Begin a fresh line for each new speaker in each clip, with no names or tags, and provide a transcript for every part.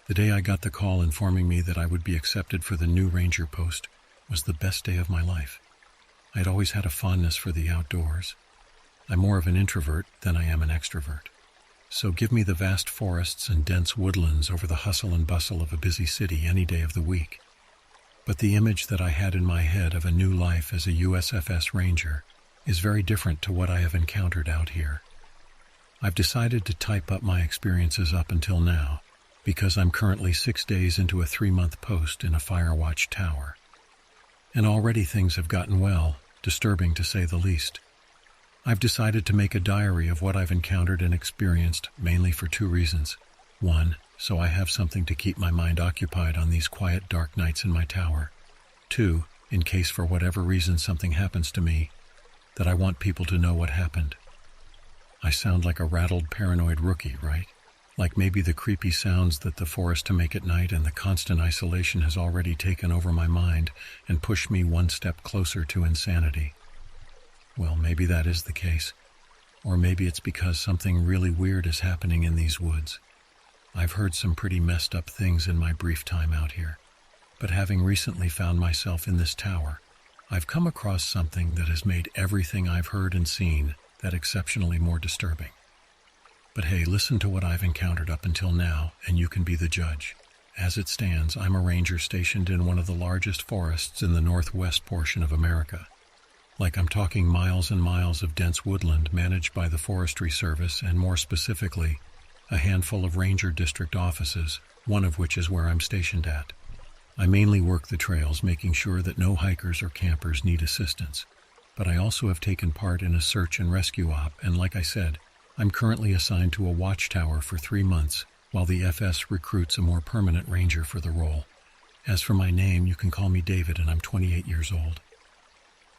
The day I got the call informing me that I would be accepted for the new ranger post was the best day of my life. I'd always had a fondness for the outdoors. I'm more of an introvert than I am an extrovert. So give me the vast forests and dense woodlands over the hustle and bustle of a busy city any day of the week. But the image that I had in my head of a new life as a USFS Ranger is very different to what I have encountered out here. I've decided to type up my experiences up until now, because I'm currently 6 days into a 3-month post in a fire watch tower. And already things have gotten, well, disturbing to say the least. I've decided to make a diary of what I've encountered and experienced, mainly for 2 reasons. 1, so I have something to keep my mind occupied on these quiet, dark nights in my tower. 2, in case for whatever reason something happens to me, that I want people to know what happened. I sound like a rattled, paranoid rookie, right? Like maybe the creepy sounds that the forest to make at night and the constant isolation has already taken over my mind and pushed me 1 step closer to insanity. Well, maybe that is the case. Or maybe it's because something really weird is happening in these woods. I've heard some pretty messed up things in my brief time out here. But having recently found myself in this tower, I've come across something that has made everything I've heard and seen that exceptionally more disturbing. But hey, listen to what I've encountered up until now, and you can be the judge. As it stands, I'm a ranger stationed in one of the largest forests in the northwest portion of America. Like I'm talking miles and miles of dense woodland managed by the Forestry Service, and more specifically, a handful of ranger district offices, one of which is where I'm stationed at. I mainly work the trails, making sure that no hikers or campers need assistance. But I also have taken part in a search and rescue op, and like I said, I'm currently assigned to a watchtower for 3 months, while the FS recruits a more permanent ranger for the role. As for my name, you can call me David, and I'm 28 years old.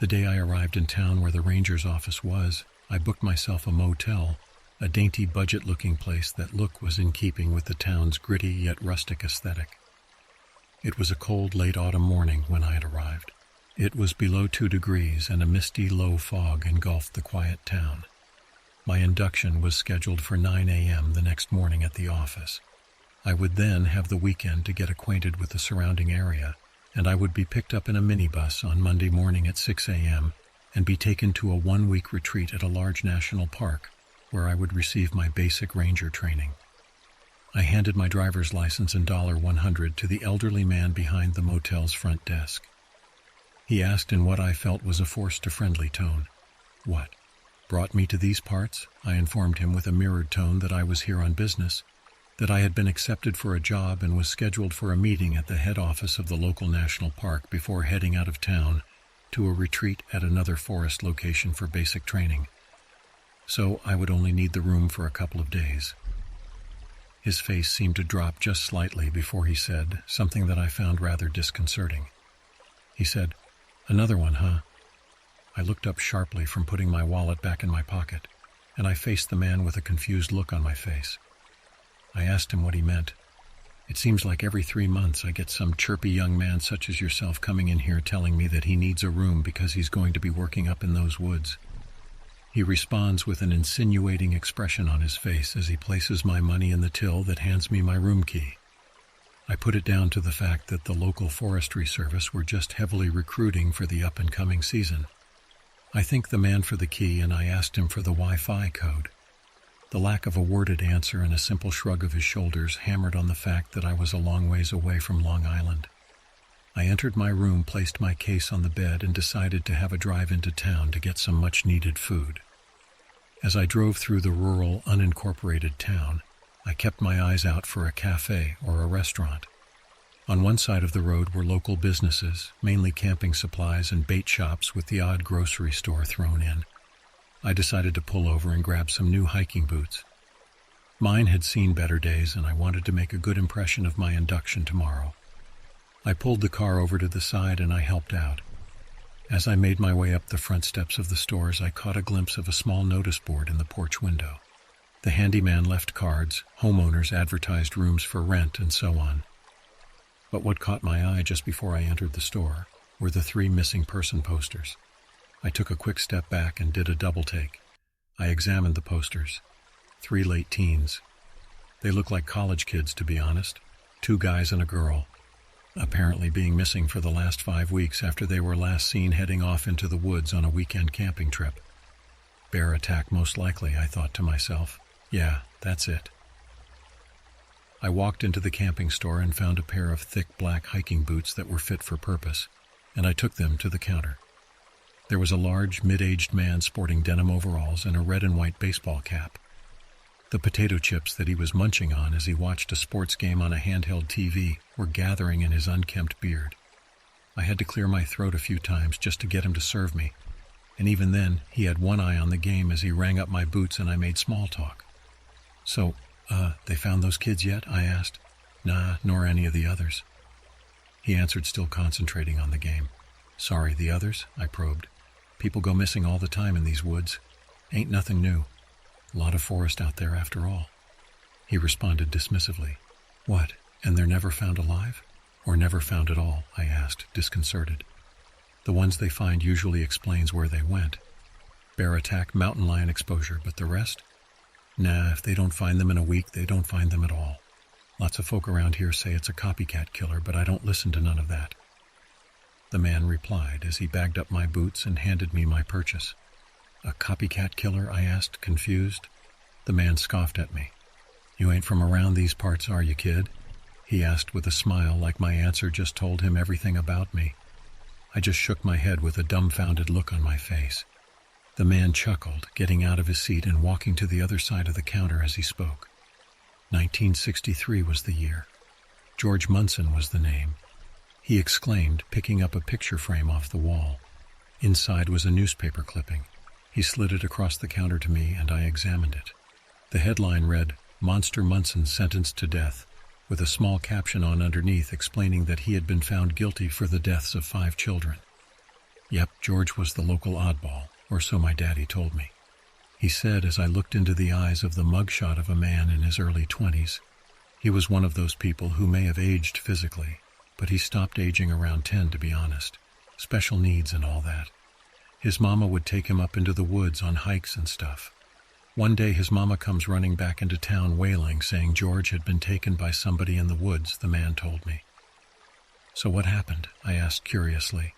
The day I arrived in town where the ranger's office was, I booked myself a motel, a dainty budget-looking place that look was in keeping with the town's gritty yet rustic aesthetic. It was a cold late autumn morning when I had arrived. It was below 2 degrees and a misty low fog engulfed the quiet town. My induction was scheduled for 9 a.m. the next morning at the office. I would then have the weekend to get acquainted with the surrounding area, and I would be picked up in a minibus on Monday morning at 6 a.m. and be taken to a 1-week retreat at a large national park, where I would receive my basic ranger training. I handed my driver's license and $100 to the elderly man behind the motel's front desk. He asked in what I felt was a forced-to-friendly tone. "What brought me to these parts?" I informed him with a mirrored tone that I was here on business, that I had been accepted for a job and was scheduled for a meeting at the head office of the local national park before heading out of town to a retreat at another forest location for basic training. So I would only need the room for a couple of days. His face seemed to drop just slightly before he said something that I found rather disconcerting. He said, "Another one, huh?" I looked up sharply from putting my wallet back in my pocket, and I faced the man with a confused look on my face. I asked him what he meant. "It seems like every 3 months I get some chirpy young man such as yourself coming in here telling me that he needs a room because he's going to be working up in those woods." He responds with an insinuating expression on his face as he places my money in the till that hands me my room key. I put it down to the fact that the local Forestry Service were just heavily recruiting for the up-and-coming season. I thanked the man for the key, and I asked him for the Wi-Fi code. The lack of a worded answer and a simple shrug of his shoulders hammered on the fact that I was a long ways away from Long Island. I entered my room, placed my case on the bed, and decided to have a drive into town to get some much-needed food. As I drove through the rural, unincorporated town, I kept my eyes out for a cafe or a restaurant. On one side of the road were local businesses, mainly camping supplies and bait shops with the odd grocery store thrown in. I decided to pull over and grab some new hiking boots. Mine had seen better days, and I wanted to make a good impression of my induction tomorrow. I pulled the car over to the side and I helped out. As I made my way up the front steps of the stores, I caught a glimpse of a small notice board in the porch window. The handyman left cards, homeowners advertised rooms for rent, and so on. But what caught my eye just before I entered the store were the 3 missing person posters. I took a quick step back and did a double take. I examined the posters. 3 late teens. They looked like college kids, to be honest. 2 guys and a girl, apparently being missing for the last 5 weeks after they were last seen heading off into the woods on a weekend camping trip. Bear attack most likely, I thought to myself. Yeah, that's it. I walked into the camping store and found a pair of thick black hiking boots that were fit for purpose, and I took them to the counter. There was a large, mid-aged man sporting denim overalls and a red and white baseball cap. The potato chips that he was munching on as he watched a sports game on a handheld TV were gathering in his unkempt beard. I had to clear my throat a few times just to get him to serve me, and even then he had one eye on the game as he rang up my boots and I made small talk. So, they found those kids yet? I asked. Nah, nor any of the others. He answered, still concentrating on the game. Sorry, the others? I probed. People go missing all the time in these woods. Ain't nothing new. A lot of forest out there after all. He responded dismissively. What, and they're never found alive? Or never found at all? I asked, disconcerted. The ones they find usually explains where they went. Bear attack, mountain lion exposure, but the rest? Nah, if they don't find them in a week, they don't find them at all. Lots of folk around here say it's a copycat killer, but I don't listen to none of that. The man replied as he bagged up my boots and handed me my purchase. A copycat killer? I asked, confused. The man scoffed at me. You ain't from around these parts, are you, kid? He asked with a smile like my answer just told him everything about me. I just shook my head with a dumbfounded look on my face. The man chuckled, getting out of his seat and walking to the other side of the counter as he spoke. 1963 was the year. George Munson was the name. He exclaimed, picking up a picture frame off the wall. Inside was a newspaper clipping. He slid it across the counter to me, and I examined it. The headline read, Monster Munson Sentenced to Death, with a small caption on underneath explaining that he had been found guilty for the deaths of 5 children. Yep, George was the local oddball, or so my daddy told me. He said as I looked into the eyes of the mugshot of a man in his early 20s, he was one of those people who may have aged physically, but he stopped aging around 10 to be honest. Special needs and all that. His mama would take him up into the woods on hikes and stuff. One day his mama comes running back into town wailing, saying George had been taken by somebody in the woods, the man told me. So what happened? I asked curiously,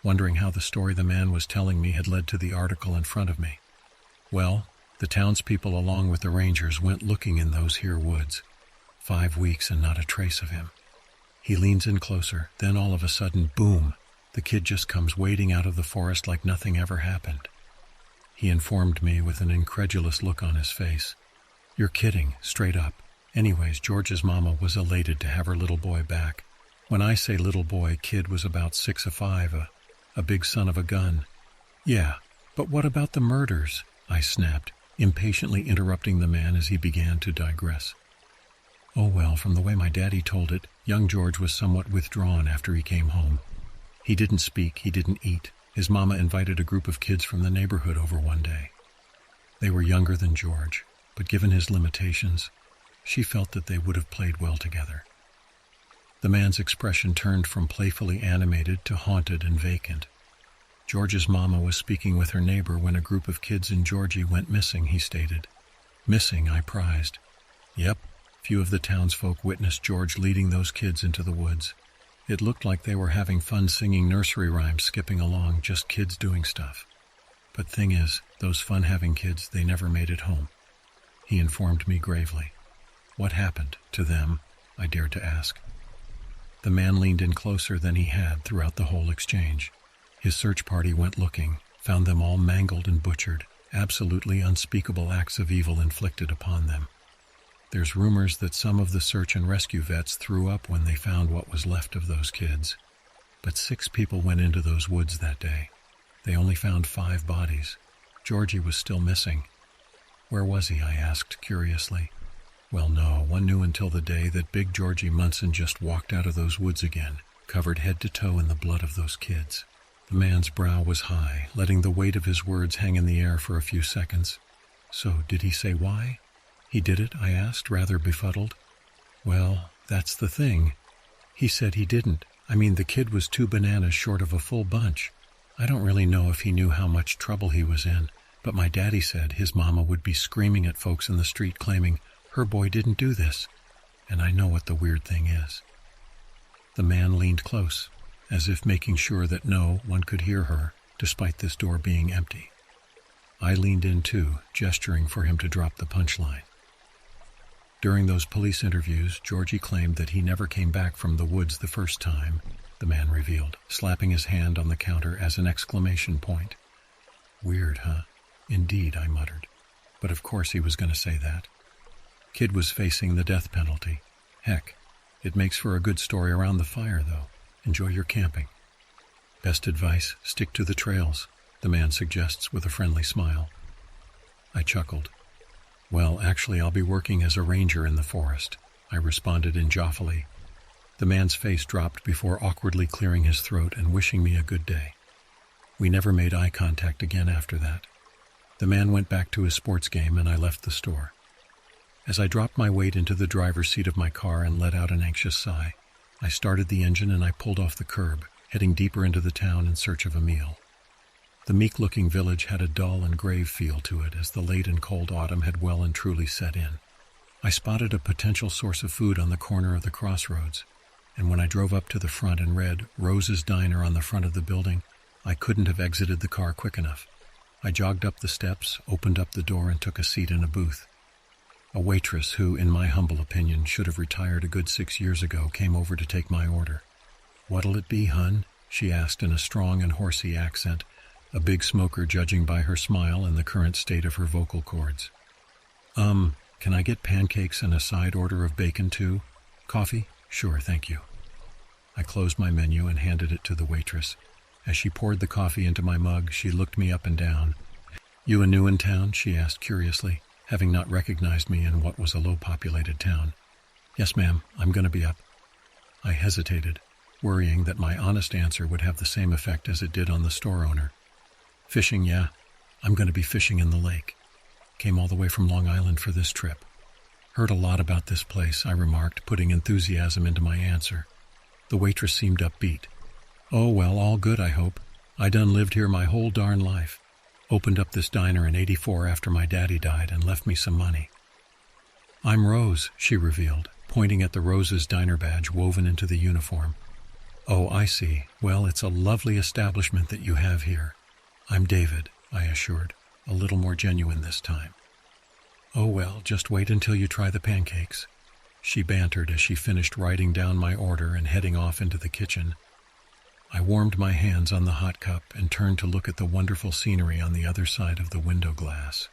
wondering how the story the man was telling me had led to the article in front of me. Well, the townspeople along with the rangers went looking in those here woods. 5 weeks and not a trace of him. He leans in closer, then all of a sudden, boom, the kid just comes wading out of the forest like nothing ever happened. He informed me with an incredulous look on his face. You're kidding, straight up. Anyways, George's mama was elated to have her little boy back. When I say little boy, kid was about 6 or 5, a big son of a gun. Yeah, but what about the murders? I snapped, impatiently interrupting the man as he began to digress. Oh well, from the way my daddy told it, young George was somewhat withdrawn after he came home. He didn't speak, he didn't eat. His mama invited a group of kids from the neighborhood over one day. They were younger than George, but given his limitations, she felt that they would have played well together. The man's expression turned from playfully animated to haunted and vacant. George's mama was speaking with her neighbor when a group of kids in Georgie went missing, he stated. Missing, I prized. Yep, few of the townsfolk witnessed George leading those kids into the woods. It looked like they were having fun singing nursery rhymes, skipping along, just kids doing stuff. But thing is, those fun-having kids, they never made it home. He informed me gravely. What happened to them? I dared to ask. The man leaned in closer than he had throughout the whole exchange. His search party went looking, found them all mangled and butchered, absolutely unspeakable acts of evil inflicted upon them. There's rumors that some of the search and rescue vets threw up when they found what was left of those kids. But 6 people went into those woods that day. They only found 5 bodies. Georgie was still missing. Where was he? I asked curiously. Well, no one knew until the day that Big Georgie Munson just walked out of those woods again, covered head to toe in the blood of those kids. The man's brow was high, letting the weight of his words hang in the air for a few seconds. So, did he say why? He did it? I asked, rather befuddled. Well, that's the thing. He said he didn't. I mean, the kid was 2 bananas short of a full bunch. I don't really know if he knew how much trouble he was in, but my daddy said his mama would be screaming at folks in the street claiming, her boy didn't do this. and I know what the weird thing is." The man leaned close, as if making sure that no one could hear her, despite this door being empty. I leaned in too, gesturing for him to drop the punchline. "During those police interviews, Georgie claimed that he never came back from the woods the first time," the man revealed, slapping his hand on the counter as an exclamation point. "Weird, huh?" "Indeed," I muttered. But of course he was going to say that. Kid was facing the death penalty. Heck, it makes for a good story around the fire, though. Enjoy your camping. "Best advice, stick to the trails," the man suggests with a friendly smile. I chuckled. "Well, actually, I'll be working as a ranger in the forest," I responded in Joffrey. The man's face dropped before awkwardly clearing his throat and wishing me a good day. We never made eye contact again after that. The man went back to his sports game and I left the store. As I dropped my weight into the driver's seat of my car and let out an anxious sigh, I started the engine and I pulled off the curb, heading deeper into the town in search of a meal. The meek-looking village had a dull and grave feel to it as the late and cold autumn had well and truly set in. I spotted a potential source of food on the corner of the crossroads, and when I drove up to the front and read Rose's Diner on the front of the building, I couldn't have exited the car quick enough. I jogged up the steps, opened up the door, and took a seat in a booth. A waitress who, in my humble opinion, should have retired a good 6 years ago came over to take my order. "What'll it be, hun?" she asked in a strong and horsey accent, a big smoker judging by her smile and the current state of her vocal cords. Can I get pancakes and a side order of bacon too? Coffee? Sure, thank you." I closed my menu and handed it to the waitress. As she poured the coffee into my mug, she looked me up and down. "You a new in town?" she asked curiously, having not recognized me in what was a low-populated town. "Yes, ma'am, I'm going to be up." I hesitated, worrying that my honest answer would have the same effect as it did on the store owner. "Fishing, yeah. I'm going to be fishing in the lake. Came all the way from Long Island for this trip." "Heard a lot about this place," I remarked, putting enthusiasm into my answer. The waitress seemed upbeat. "Oh, well, all good, I hope. I done lived here my whole darn life. Opened up this diner in '84 after my daddy died and left me some money." "I'm Rose," she revealed, pointing at the Rose's Diner badge woven into the uniform. "Oh, I see. Well, it's a lovely establishment that you have here." "I'm David," I assured, a little more genuine this time. "Oh, well, just wait until you try the pancakes," she bantered as she finished writing down my order and heading off into the kitchen. I warmed my hands on the hot cup and turned to look at the wonderful scenery on the other side of the window glass.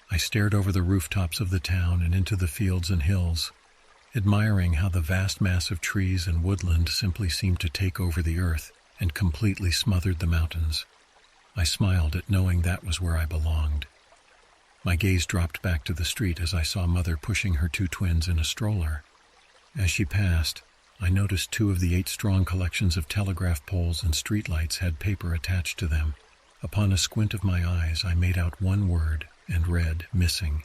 I stared over the rooftops of the town and into the fields and hills, admiring how the vast mass of trees and woodland simply seemed to take over the earth and completely smothered the mountains. I smiled at knowing that was where I belonged. My gaze dropped back to the street as I saw Mother pushing her 2 twins in a stroller. As she passed, I noticed 2 of the 8 strong collections of telegraph poles and streetlights had paper attached to them. Upon a squint of my eyes, I made out one word and read "missing."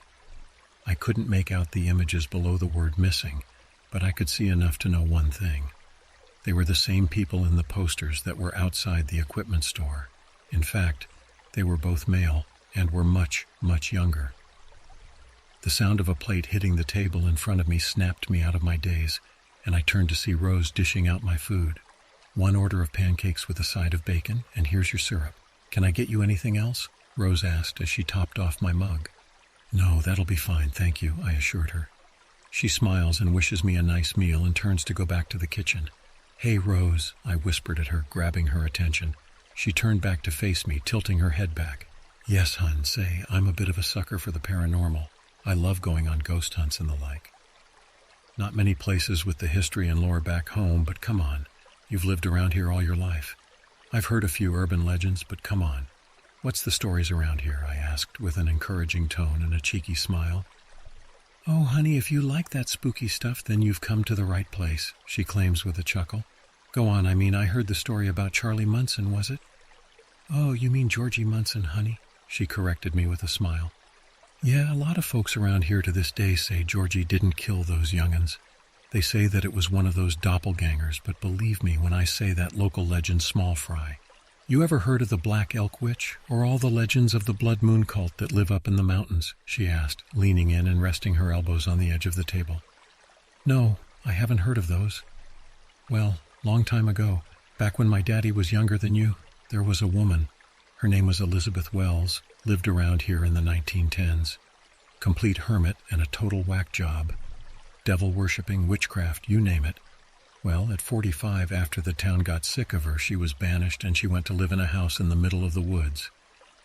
I couldn't make out the images below the word "missing," but I could see enough to know one thing. They were the same people in the posters that were outside the equipment store. In fact, they were both male and were much, much younger. The sound of a plate hitting the table in front of me snapped me out of my daze, and I turned to see Rose dishing out my food. "1 order of pancakes with a side of bacon, and here's your syrup. Can I get you anything else?" Rose asked as she topped off my mug. "No, that'll be fine, thank you," I assured her. She smiles and wishes me a nice meal and turns to go back to the kitchen. "Hey, Rose," I whispered at her, grabbing her attention. She turned back to face me, tilting her head back. "Yes, hun, say, I'm a bit of a sucker for the paranormal. I love going on ghost hunts and the like. Not many places with the history and lore back home, but come on. You've lived around here all your life. I've heard a few urban legends, but come on. What's the stories around here?" I asked with an encouraging tone and a cheeky smile. "Oh, honey, if you like that spooky stuff, then you've come to the right place," she claims with a chuckle. "Go on, I heard the story about Charlie Munson, was it?" "Oh, you mean Georgie Munson, honey," she corrected me with a smile. "Yeah, a lot of folks around here to this day say Georgie didn't kill those young'uns. They say that it was one of those doppelgangers, but believe me when I say that local legend's small fry. You ever heard of the Black Elk Witch, or all the legends of the Blood Moon cult that live up in the mountains?" she asked, leaning in and resting her elbows on the edge of the table. No, I haven't heard of those. Well, long time ago, back when my daddy was younger than you, there was a woman. Her name was Elizabeth Wells, lived around here in the 1910s. Complete hermit and a total whack job. Devil-worshipping, witchcraft, you name it. Well, at 45, after the town got sick of her, she was banished and she went to live in a house in the middle of the woods.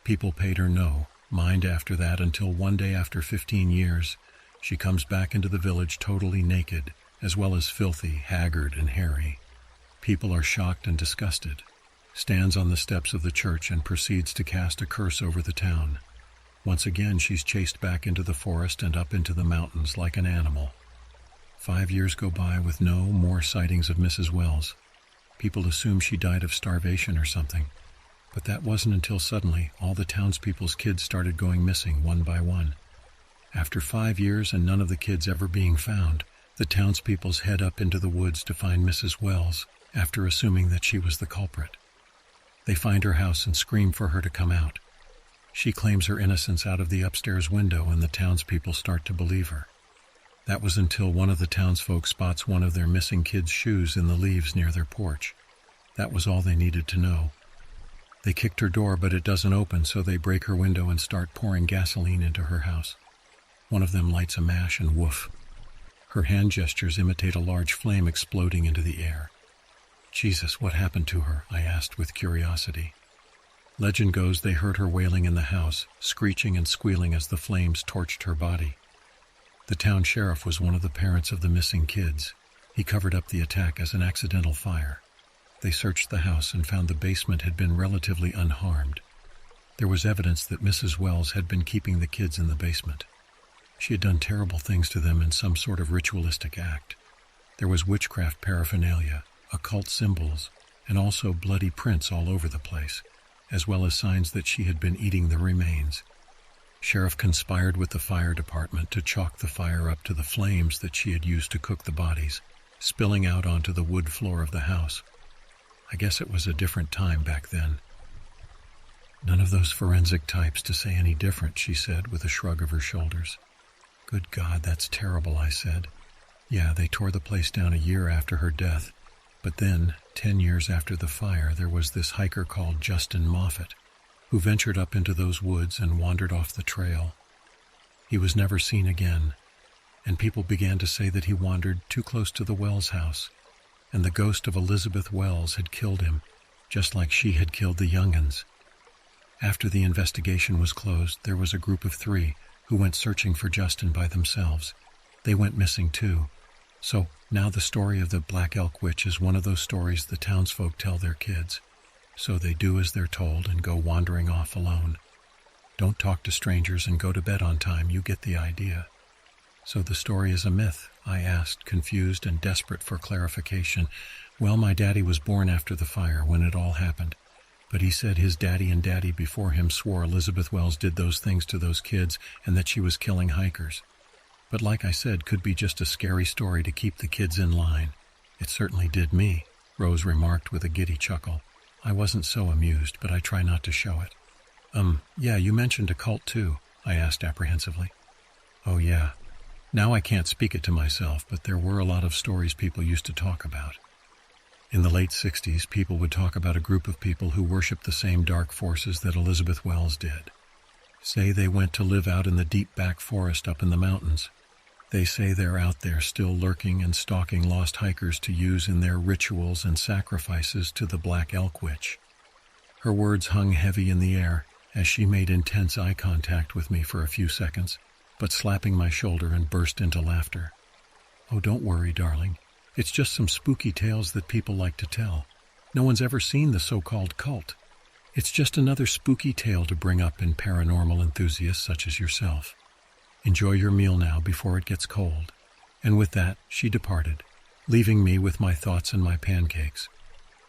People paid her no mind after that until one day after 15 years, she comes back into the village totally naked, as well as filthy, haggard, and hairy. People are shocked and disgusted. Stands on the steps of the church and proceeds to cast a curse over the town. Once again, she's chased back into the forest and up into the mountains like an animal. 5 years go by with no more sightings of Mrs. Wells. People assume she died of starvation or something. But that wasn't until suddenly all the townspeople's kids started going missing one by one. After 5 years and none of the kids ever being found, the townspeople's head up into the woods to find Mrs. Wells after assuming that she was the culprit. They find her house and scream for her to come out. She claims her innocence out of the upstairs window and the townspeople start to believe her. That was until one of the townsfolk spots one of their missing kids' shoes in the leaves near their porch. That was all they needed to know. They kicked her door, but it doesn't open, so they break her window and start pouring gasoline into her house. One of them lights a match and woof. Her hand gestures imitate a large flame exploding into the air. Jesus, what happened to her? I asked with curiosity. Legend goes they heard her wailing in the house, screeching and squealing as the flames torched her body. The town sheriff was one of the parents of the missing kids. He covered up the attack as an accidental fire. They searched the house and found the basement had been relatively unharmed. There was evidence that Mrs. Wells had been keeping the kids in the basement. She had done terrible things to them in some sort of ritualistic act. There was witchcraft paraphernalia, occult symbols, and also bloody prints all over the place, as well as signs that she had been eating the remains. Sheriff conspired with the fire department to chalk the fire up to the flames that she had used to cook the bodies, spilling out onto the wood floor of the house. I guess it was a different time back then. None of those forensic types to say any different, she said with a shrug of her shoulders. Good God, that's terrible, I said. Yeah, they tore the place down a year after her death. But then, 10 years after the fire, there was this hiker called Justin Moffat, who ventured up into those woods and wandered off the trail. He was never seen again, and people began to say that he wandered too close to the Wells house, and the ghost of Elizabeth Wells had killed him, just like she had killed the young'uns. After the investigation was closed, there was a group of 3 who went searching for Justin by themselves. They went missing too. So now the story of the Black Elk Witch is one of those stories the townsfolk tell their kids. So they do as they're told and go wandering off alone. Don't talk to strangers and go to bed on time, you get the idea. So the story is a myth, I asked, confused and desperate for clarification. Well, my daddy was born after the fire when it all happened. But he said his daddy and daddy before him swore Elizabeth Wells did those things to those kids and that she was killing hikers. But like I said, could be just a scary story to keep the kids in line. It certainly did me, Rose remarked with a giddy chuckle. I wasn't so amused, but I try not to show it. Yeah, you mentioned a cult too, I asked apprehensively. Oh yeah. Now I can't speak it to myself, but there were a lot of stories people used to talk about. In the late 60s, people would talk about a group of people who worshiped the same dark forces that Elizabeth Wells did. Say they went to live out in the deep back forest up in the mountains. They say they're out there still lurking and stalking lost hikers to use in their rituals and sacrifices to the Black Elk Witch. Her words hung heavy in the air as she made intense eye contact with me for a few seconds, but slapping my shoulder and burst into laughter. Oh, don't worry, darling. It's just some spooky tales that people like to tell. No one's ever seen the so-called cult. It's just another spooky tale to bring up in paranormal enthusiasts such as yourself. Enjoy your meal now before it gets cold. And with that, she departed, leaving me with my thoughts and my pancakes.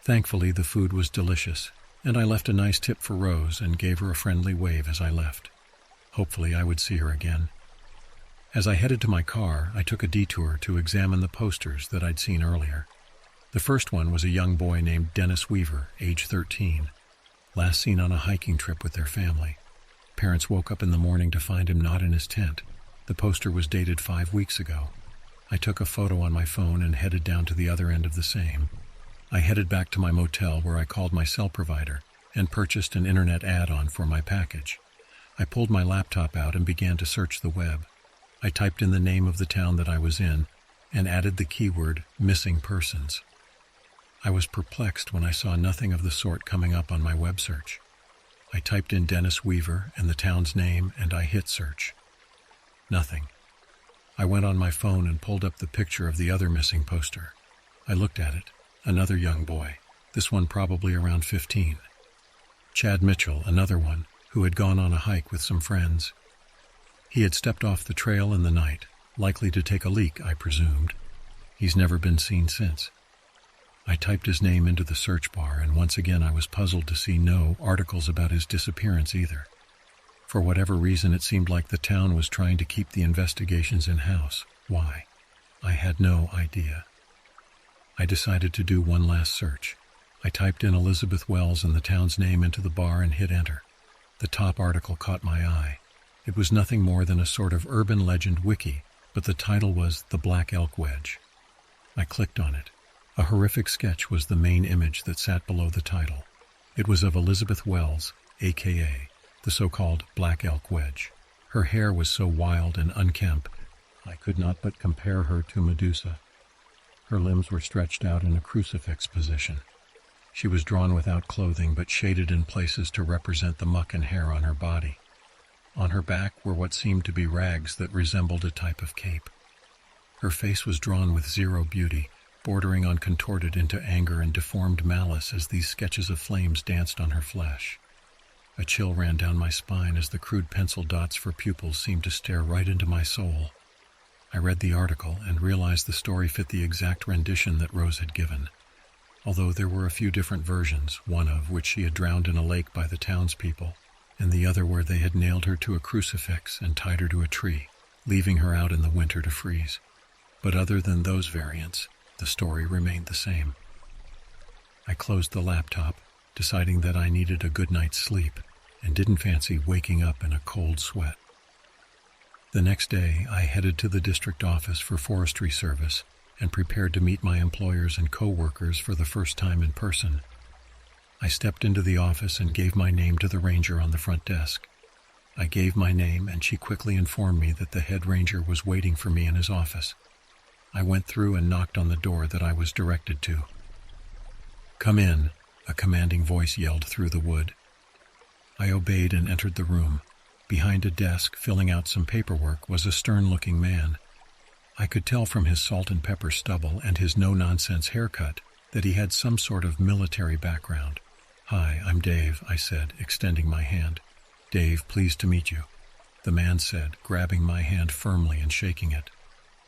Thankfully, the food was delicious, and I left a nice tip for Rose and gave her a friendly wave as I left. Hopefully, I would see her again. As I headed to my car, I took a detour to examine the posters that I'd seen earlier. The first one was a young boy named Dennis Weaver, age 13, last seen on a hiking trip with their family. Parents woke up in the morning to find him not in his tent. The poster was dated 5 weeks ago. I took a photo on my phone and headed down to the other end of the same. I headed back to my motel where I called my cell provider and purchased an internet add-on for my package. I pulled my laptop out and began to search the web. I typed in the name of the town that I was in and added the keyword missing persons. I was perplexed when I saw nothing of the sort coming up on my web search. I typed in Dennis Weaver and the town's name and I hit search. Nothing. I went on my phone and pulled up the picture of the other missing poster. I looked at it. Another young boy, this one probably around 15. Chad Mitchell, another one, who had gone on a hike with some friends. He had stepped off the trail in the night, likely to take a leak, I presumed. He's never been seen since. I typed his name into the search bar, and once again I was puzzled to see no articles about his disappearance either. For whatever reason, it seemed like the town was trying to keep the investigations in-house. Why? I had no idea. I decided to do one last search. I typed in Elizabeth Wells and the town's name into the bar and hit enter. The top article caught my eye. It was nothing more than a sort of urban legend wiki, but the title was The Black Elk Wedge. I clicked on it. A horrific sketch was the main image that sat below the title. It was of Elizabeth Wells, a.k.a. the so-called Black Elk Wedge. Her hair was so wild and unkempt, I could not but compare her to Medusa. Her limbs were stretched out in a crucifix position. She was drawn without clothing, but shaded in places to represent the muck and hair on her body. On her back were what seemed to be rags that resembled a type of cape. Her face was drawn with zero beauty, bordering on contorted into anger and deformed malice as these sketches of flames danced on her flesh. A chill ran down my spine as the crude pencil dots for pupils seemed to stare right into my soul. I read the article and realized the story fit the exact rendition that Rose had given, although there were a few different versions, one of which she had drowned in a lake by the townspeople, and the other where they had nailed her to a crucifix and tied her to a tree, leaving her out in the winter to freeze. But other than those variants, the story remained the same. I closed the laptop, deciding that I needed a good night's sleep, and didn't fancy waking up in a cold sweat. The next day, I headed to the district office for Forestry Service and prepared to meet my employers and co-workers for the first time in person. I stepped into the office and gave my name to the ranger on the front desk. I gave my name, and she quickly informed me that the head ranger was waiting for me in his office. I went through and knocked on the door that I was directed to. "Come in," a commanding voice yelled through the wood. I obeyed and entered the room. Behind a desk, filling out some paperwork, was a stern-looking man. I could tell from his salt and pepper stubble and his no-nonsense haircut that he had some sort of military background. "Hi, I'm Dave," I said, extending my hand. "Dave, pleased to meet you," the man said, grabbing my hand firmly and shaking it.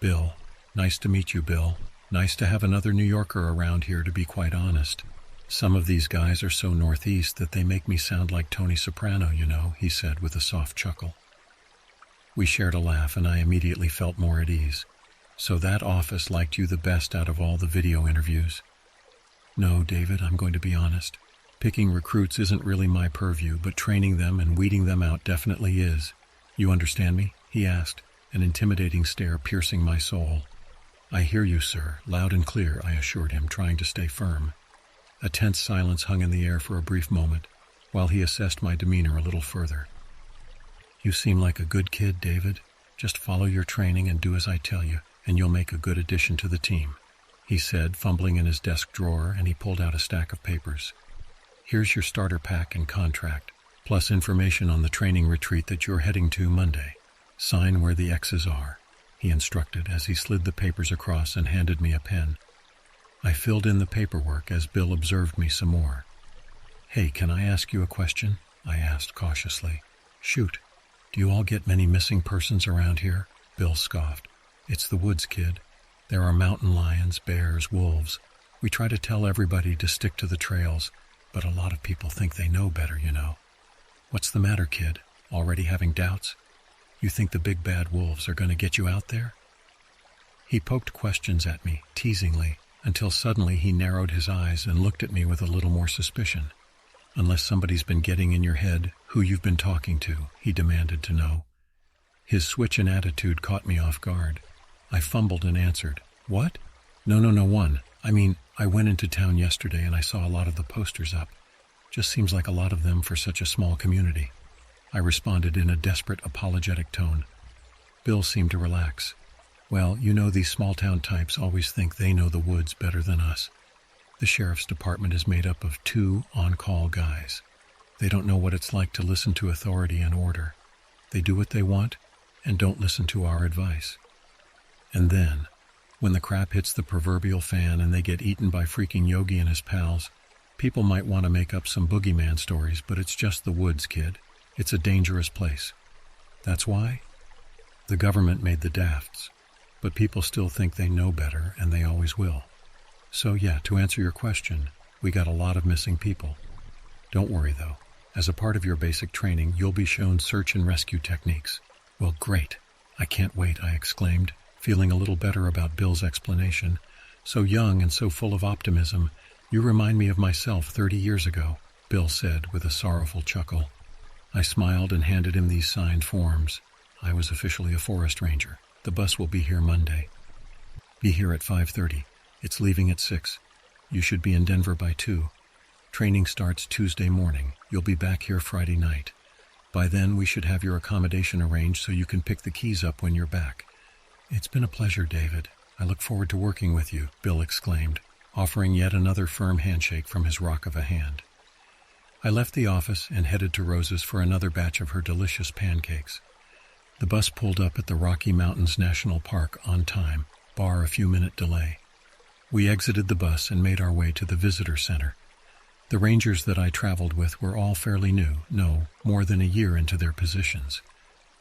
"Bill, nice to meet you, Bill. Nice to have another New Yorker around here, to be quite honest. Some of these guys are so northeast that they make me sound like Tony Soprano, you know," he said with a soft chuckle. We shared a laugh, and I immediately felt more at ease. "So that office liked you the best out of all the video interviews?" "No, David, I'm going to be honest. Picking recruits isn't really my purview, but training them and weeding them out definitely is. You understand me?" he asked, an intimidating stare piercing my soul. "I hear you, sir, loud and clear," I assured him, trying to stay firm. A tense silence hung in the air for a brief moment, while he assessed my demeanor a little further. "You seem like a good kid, David. Just follow your training and do as I tell you, and you'll make a good addition to the team," he said, fumbling in his desk drawer, and he pulled out a stack of papers. "Here's your starter pack and contract, plus information on the training retreat that you're heading to Monday. Sign where the X's are," he instructed as he slid the papers across and handed me a pen. I filled in the paperwork as Bill observed me some more. "Hey, can I ask you a question?" I asked cautiously. "Shoot. Do you all get many missing persons around here?" Bill scoffed. "It's the woods, kid. There are mountain lions, bears, wolves. We try to tell everybody to stick to the trails, but a lot of people think they know better, you know. What's the matter, kid? Already having doubts? You think the big bad wolves are going to get you out there?" He poked questions at me, teasingly, until suddenly he narrowed his eyes and looked at me with a little more suspicion. "Unless somebody's been getting in your head who you've been talking to," he demanded to know. His switch in attitude caught me off guard. I fumbled and answered, "What? No, one. I mean, I went into town yesterday and I saw a lot of the posters up. Just seems like a lot of them for such a small community." I responded in a desperate, apologetic tone. Bill seemed to relax. "Well, you know these small-town types always think they know the woods better than us. The sheriff's department is made up of 2 on-call guys. They don't know what it's like to listen to authority and order. They do what they want and don't listen to our advice. And then, when the crap hits the proverbial fan and they get eaten by freaking Yogi and his pals, people might want to make up some boogeyman stories, but it's just the woods, kid. It's a dangerous place. That's why the government made the dafts, but people still think they know better, and they always will. So yeah, to answer your question, we got a lot of missing people. Don't worry though. As a part of your basic training, you'll be shown search and rescue techniques." "Well, great. I can't wait," I exclaimed, feeling a little better about Bill's explanation. "So young and so full of optimism, you remind me of myself 30 years ago," Bill said with a sorrowful chuckle. I smiled and handed him these signed forms. I was officially a forest ranger. "The bus will be here Monday. Be here at 5:30. It's leaving at 6. You should be in Denver by 2. Training starts Tuesday morning. You'll be back here Friday night. By then, we should have your accommodation arranged so you can pick the keys up when you're back." "It's been a pleasure, David. I look forward to working with you," Bill exclaimed, offering yet another firm handshake from his rock of a hand. I left the office and headed to Rose's for another batch of her delicious pancakes. The bus pulled up at the Rocky Mountains National Park on time, bar a few-minute delay. We exited the bus and made our way to the visitor center. The rangers that I traveled with were all fairly new, no more than a year into their positions.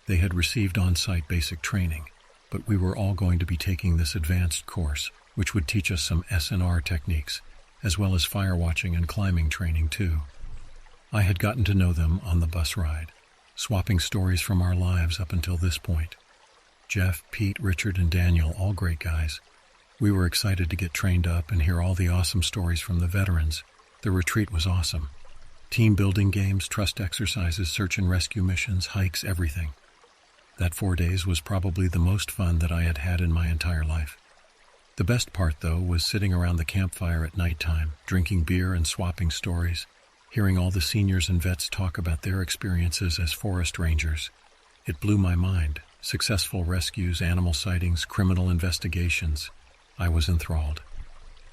They had received on-site basic training, but we were all going to be taking this advanced course, which would teach us some S&R techniques, as well as fire watching and climbing training too. I had gotten to know them on the bus ride, swapping stories from our lives up until this point. Jeff, Pete, Richard, and Daniel, all great guys. We were excited to get trained up and hear all the awesome stories from the veterans. The retreat was awesome. Team building games, trust exercises, search and rescue missions, hikes, everything. That 4 days was probably the most fun that I had had in my entire life. The best part, though, was sitting around the campfire at nighttime, drinking beer and swapping stories, hearing all the seniors and vets talk about their experiences as forest rangers. It blew my mind. Successful rescues, animal sightings, criminal investigations. I was enthralled.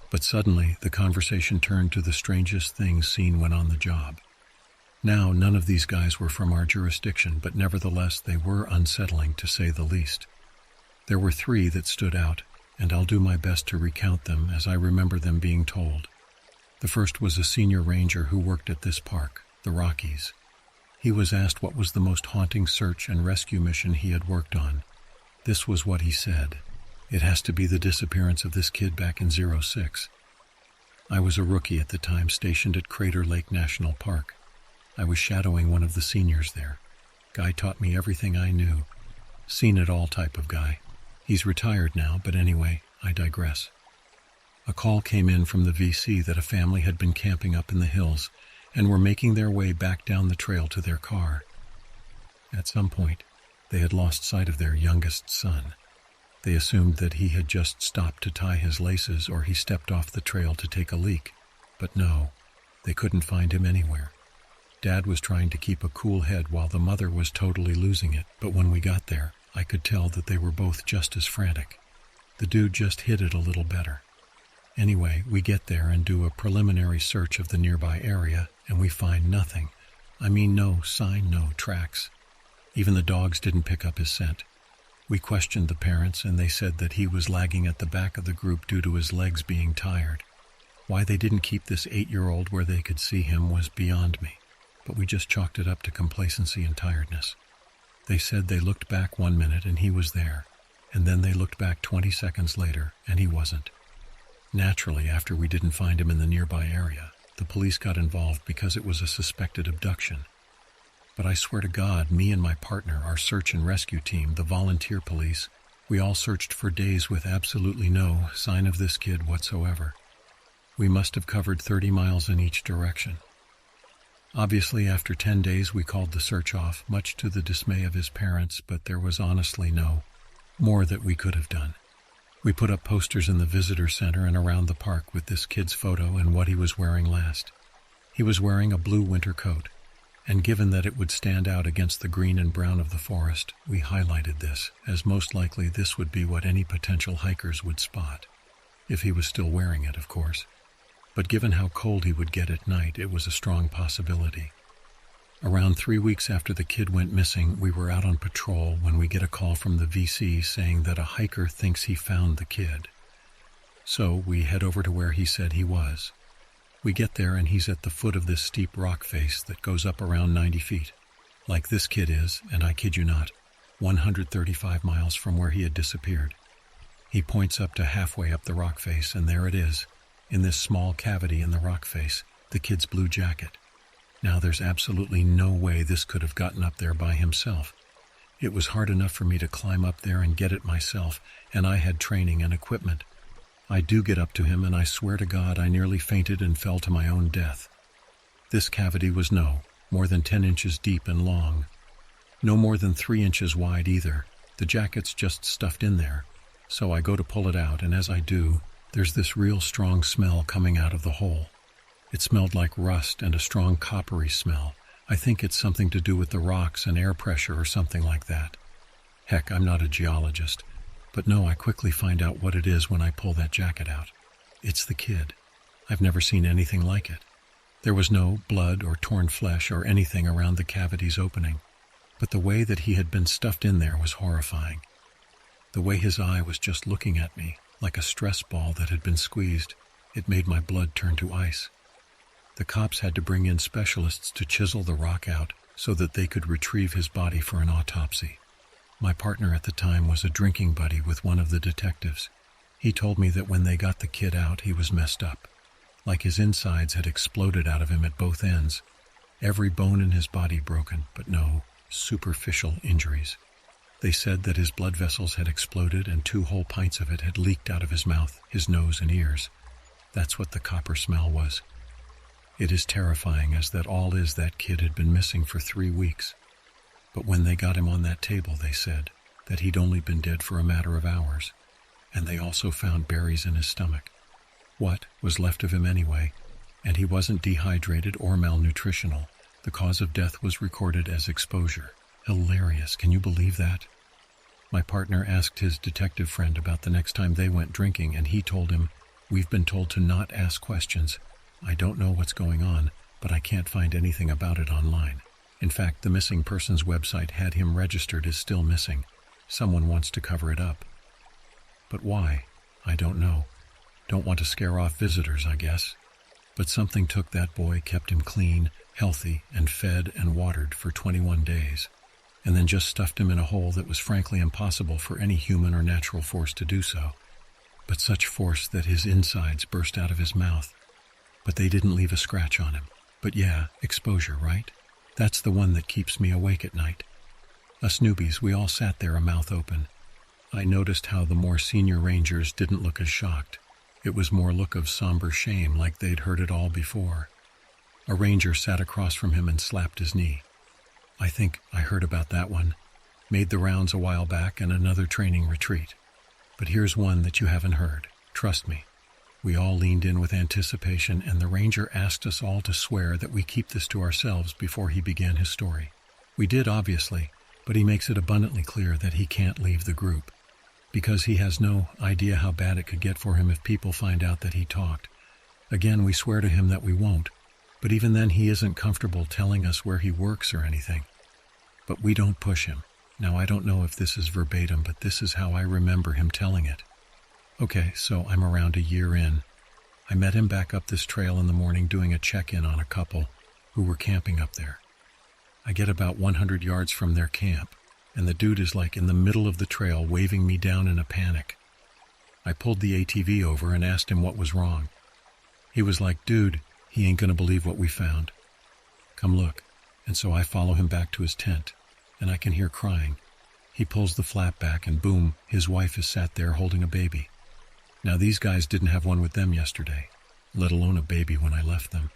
But suddenly, the conversation turned to the strangest things seen when on the job. Now, none of these guys were from our jurisdiction, but nevertheless, they were unsettling, to say the least. There were 3 that stood out, and I'll do my best to recount them as I remember them being told. The first was a senior ranger who worked at this park, the Rockies. He was asked what was the most haunting search and rescue mission he had worked on. This was what he said: "It has to be the disappearance of this kid back in 06. I was a rookie at the time, stationed at Crater Lake National Park. I was shadowing one of the seniors there. Guy taught me everything I knew. Seen it all type of guy. He's retired now, but anyway, I digress." A call came in from the VC that a family had been camping up in the hills and were making their way back down the trail to their car. At some point, they had lost sight of their youngest son. They assumed that he had just stopped to tie his laces or he stepped off the trail to take a leak. But no, they couldn't find him anywhere. Dad was trying to keep a cool head while the mother was totally losing it, but when we got there, I could tell that they were both just as frantic. The dude just hid it a little better. Anyway, we get there and do a preliminary search of the nearby area, and we find nothing. I mean, no sign, no tracks. Even the dogs didn't pick up his scent. We questioned the parents, and they said that he was lagging at the back of the group due to his legs being tired. Why they didn't keep this 8-year-old where they could see him was beyond me, but we just chalked it up to complacency and tiredness. They said they looked back 1 minute and he was there, and then they looked back 20 seconds later and he wasn't. Naturally, after we didn't find him in the nearby area, the police got involved because it was a suspected abduction. But I swear to God, me and my partner, our search and rescue team, the volunteer police, we all searched for days with absolutely no sign of this kid whatsoever. We must have covered 30 miles in each direction. Obviously, after 10 days, we called the search off, much to the dismay of his parents, but there was honestly no more that we could have done. We put up posters in the visitor center and around the park with this kid's photo and what he was wearing last. He was wearing a blue winter coat, and given that it would stand out against the green and brown of the forest, we highlighted this, as most likely this would be what any potential hikers would spot. If he was still wearing it, of course. But given how cold he would get at night, it was a strong possibility. Around 3 weeks after the kid went missing, we were out on patrol when we get a call from the VC saying that a hiker thinks he found the kid. So we head over to where he said he was. We get there and he's at the foot of this steep rock face that goes up around 90 feet. Like this kid is, and I kid you not, 135 miles from where he had disappeared. He points up to halfway up the rock face, and there it is, in this small cavity in the rock face, the kid's blue jacket. Now there's absolutely no way this could have gotten up there by himself. It was hard enough for me to climb up there and get it myself, and I had training and equipment. I do get up to him, and I swear to God I nearly fainted and fell to my own death. This cavity was more than 10 inches deep and long. No more than 3 inches wide either. The jacket's just stuffed in there. So I go to pull it out, and as I do, there's this real strong smell coming out of the hole. It smelled like rust and a strong coppery smell. I think it's something to do with the rocks and air pressure or something like that. Heck, I'm not a geologist. But no, I quickly find out what it is when I pull that jacket out. It's the kid. I've never seen anything like it. There was no blood or torn flesh or anything around the cavity's opening. But the way that he had been stuffed in there was horrifying. The way his eye was just looking at me, like a stress ball that had been squeezed, it made my blood turn to ice. The cops had to bring in specialists to chisel the rock out so that they could retrieve his body for an autopsy. My partner at the time was a drinking buddy with one of the detectives. He told me that when they got the kid out, he was messed up. Like his insides had exploded out of him at both ends. Every bone in his body broken, but no superficial injuries. They said that his blood vessels had exploded and 2 whole pints of it had leaked out of his mouth, his nose, and ears. That's what the copper smell was. It is terrifying as that kid had been missing for 3 weeks. But when they got him on that table, they said that he'd only been dead for a matter of hours. And they also found berries in his stomach. What was left of him anyway? And he wasn't dehydrated or malnutritional. The cause of death was recorded as exposure. Hilarious, can you believe that? My partner asked his detective friend about the next time they went drinking, and he told him, "We've been told to not ask questions. I don't know what's going on, but I can't find anything about it online. In fact, the missing persons website had him registered as still missing. Someone wants to cover it up. But why? I don't know. Don't want to scare off visitors, I guess. But something took that boy, kept him clean, healthy, and fed and watered for 21 days. And then just stuffed him in a hole that was frankly impossible for any human or natural force to do so. But such force that his insides burst out of his mouth. But they didn't leave a scratch on him. But yeah, exposure, right? That's the one that keeps me awake at night. Us newbies, we all sat there a mouth open. I noticed how the more senior rangers didn't look as shocked. It was more look of somber shame, like they'd heard it all before. A ranger sat across from him and slapped his knee. I think I heard about that one. Made the rounds a while back and another training retreat. But here's one that you haven't heard. Trust me. We all leaned in with anticipation, and the ranger asked us all to swear that we keep this to ourselves before he began his story. We did, obviously, but he makes it abundantly clear that he can't leave the group, because he has no idea how bad it could get for him if people find out that he talked. Again, we swear to him that we won't, but even then he isn't comfortable telling us where he works or anything. But we don't push him. Now, I don't know if this is verbatim, but this is how I remember him telling it. Okay, so I'm around a year in. I met him back up this trail in the morning doing a check-in on a couple who were camping up there. I get about 100 yards from their camp, and the dude is like in the middle of the trail waving me down in a panic. I pulled the ATV over and asked him what was wrong. He was like, "Dude, he ain't gonna believe what we found. Come look." And so I follow him back to his tent, and I can hear crying. He pulls the flap back and boom, his wife is sat there holding a baby. Now these guys didn't have one with them yesterday, let alone a baby when I left them.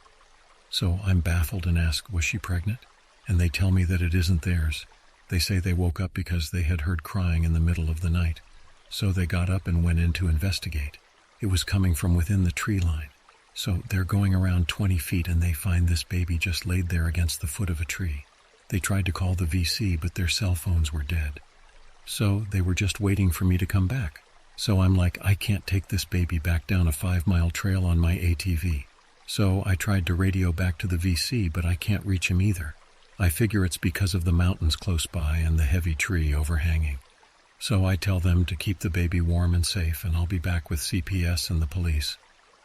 So I'm baffled and ask, was she pregnant? And they tell me that it isn't theirs. They say they woke up because they had heard crying in the middle of the night. So they got up and went in to investigate. It was coming from within the tree line. So they're going around 20 feet and they find this baby just laid there against the foot of a tree. They tried to call the VC, but their cell phones were dead. So they were just waiting for me to come back. So I'm like, I can't take this baby back down a 5-mile trail on my ATV. So I tried to radio back to the VC, but I can't reach him either. I figure it's because of the mountains close by and the heavy tree overhanging. So I tell them to keep the baby warm and safe, and I'll be back with CPS and the police.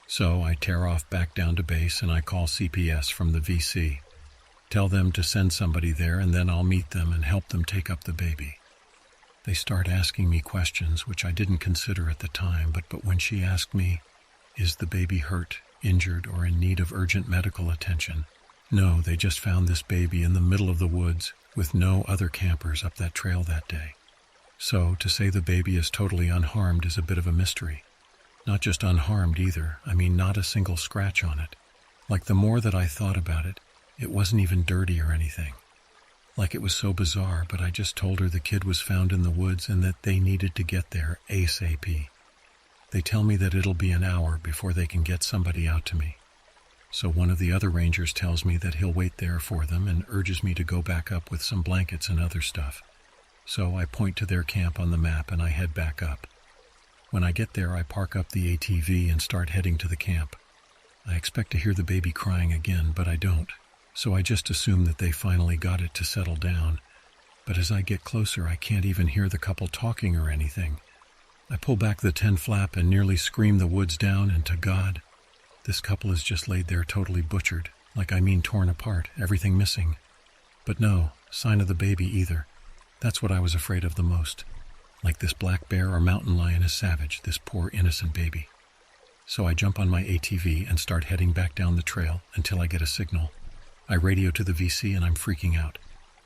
So I tear off back down to base and I call CPS from the VC. Tell them to send somebody there, and then I'll meet them and help them take up the baby. They start asking me questions, which I didn't consider at the time, but when she asked me, is the baby hurt, injured, or in need of urgent medical attention? No, they just found this baby in the middle of the woods with no other campers up that trail that day. So to say the baby is totally unharmed is a bit of a mystery. Not just unharmed either, I mean not a single scratch on it. Like the more that I thought about it, it wasn't even dirty or anything. Like it was so bizarre, but I just told her the kid was found in the woods and that they needed to get there ASAP. They tell me that it'll be an hour before they can get somebody out to me. So one of the other rangers tells me that he'll wait there for them and urges me to go back up with some blankets and other stuff. So I point to their camp on the map and I head back up. When I get there, I park up the ATV and start heading to the camp. I expect to hear the baby crying again, but I don't. So I just assume that they finally got it to settle down. But as I get closer, I can't even hear the couple talking or anything. I pull back the tent flap and nearly scream the woods down, and to God, this couple is just laid there totally butchered, torn apart, everything missing. But no sign of the baby either. That's what I was afraid of the most. Like this black bear or mountain lion is savage, this poor innocent baby. So I jump on my ATV and start heading back down the trail until I get a signal. I radio to the VC and I'm freaking out.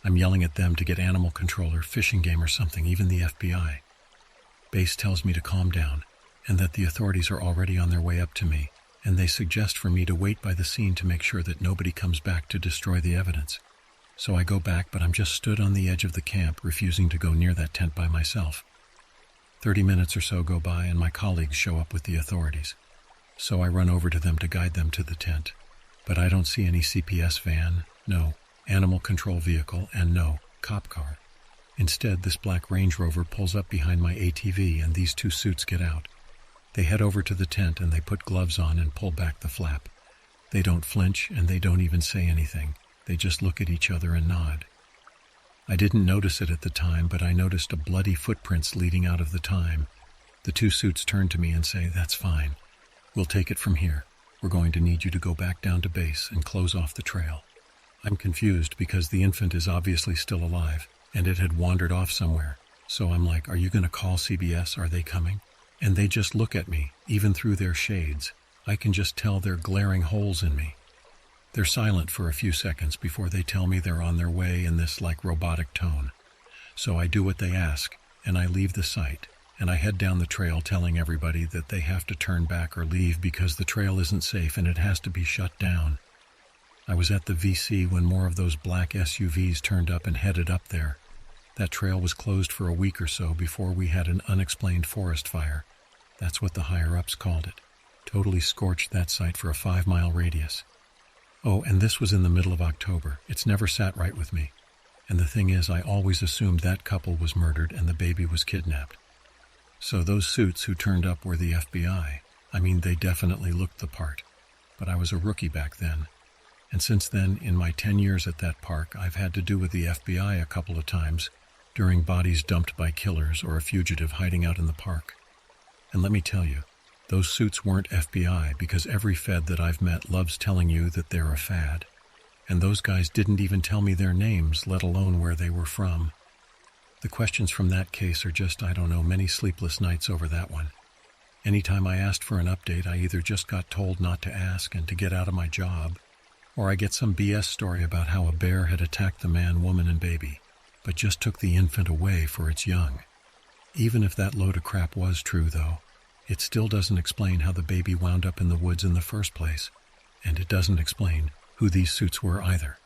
I'm yelling at them to get animal control or fishing game or something, even the FBI. Base tells me to calm down and that the authorities are already on their way up to me, and they suggest for me to wait by the scene to make sure that nobody comes back to destroy the evidence. So I go back, but I'm just stood on the edge of the camp, refusing to go near that tent by myself. 30 minutes or so go by and my colleagues show up with the authorities. So I run over to them to guide them to the tent. But I don't see any CPS van, no animal control vehicle, and no cop car. Instead, this black Range Rover pulls up behind my ATV and these two suits get out. They head over to the tent and they put gloves on and pull back the flap. They don't flinch and they don't even say anything. They just look at each other and nod. I didn't notice it at the time, but I noticed a bloody footprints leading out of the time. The two suits turn to me and say, "That's fine. We'll take it from here. We're going to need you to go back down to base and close off the trail." I'm confused because the infant is obviously still alive and it had wandered off somewhere. So I'm like, "Are you going to call CBS? Are they coming?" And they just look at me, even through their shades. I can just tell they're glaring holes in me. They're silent for a few seconds before they tell me they're on their way in this robotic tone. So I do what they ask and I leave the site. And I head down the trail telling everybody that they have to turn back or leave because the trail isn't safe and it has to be shut down. I was at the VC when more of those black SUVs turned up and headed up there. That trail was closed for a week or so before we had an unexplained forest fire. That's what the higher-ups called it. Totally scorched that site for a 5-mile radius. Oh, and this was in the middle of October. It's never sat right with me. And the thing is, I always assumed that couple was murdered and the baby was kidnapped. So those suits who turned up were the FBI. They definitely looked the part. But I was a rookie back then. And since then, in my 10 years at that park, I've had to do with the FBI a couple of times during bodies dumped by killers or a fugitive hiding out in the park. And let me tell you, those suits weren't FBI because every Fed that I've met loves telling you that they're a fad. And those guys didn't even tell me their names, let alone where they were from. The questions from that case are just, many sleepless nights over that one. Anytime I asked for an update, I either just got told not to ask and to get out of my job, or I get some BS story about how a bear had attacked the man, woman, and baby, but just took the infant away for its young. Even if that load of crap was true, though, it still doesn't explain how the baby wound up in the woods in the first place, and it doesn't explain who these suits were either.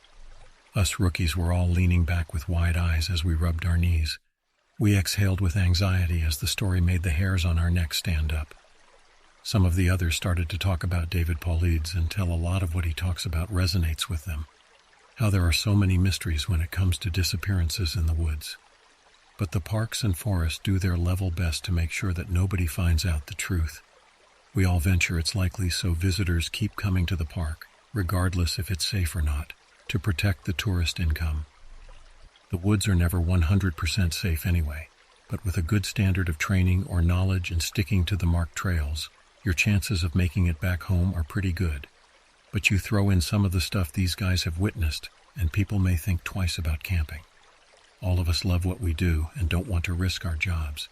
Us rookies were all leaning back with wide eyes as we rubbed our knees. We exhaled with anxiety as the story made the hairs on our necks stand up. Some of the others started to talk about David Paulides until a lot of what he talks about resonates with them. How there are so many mysteries when it comes to disappearances in the woods. But the parks and forests do their level best to make sure that nobody finds out the truth. We all venture it's likely, so visitors keep coming to the park, regardless if it's safe or not, to protect the tourist income. The woods are never 100% safe anyway, but with a good standard of training or knowledge and sticking to the marked trails, your chances of making it back home are pretty good. But you throw in some of the stuff these guys have witnessed, and people may think twice about camping. All of us love what we do and don't want to risk our jobs.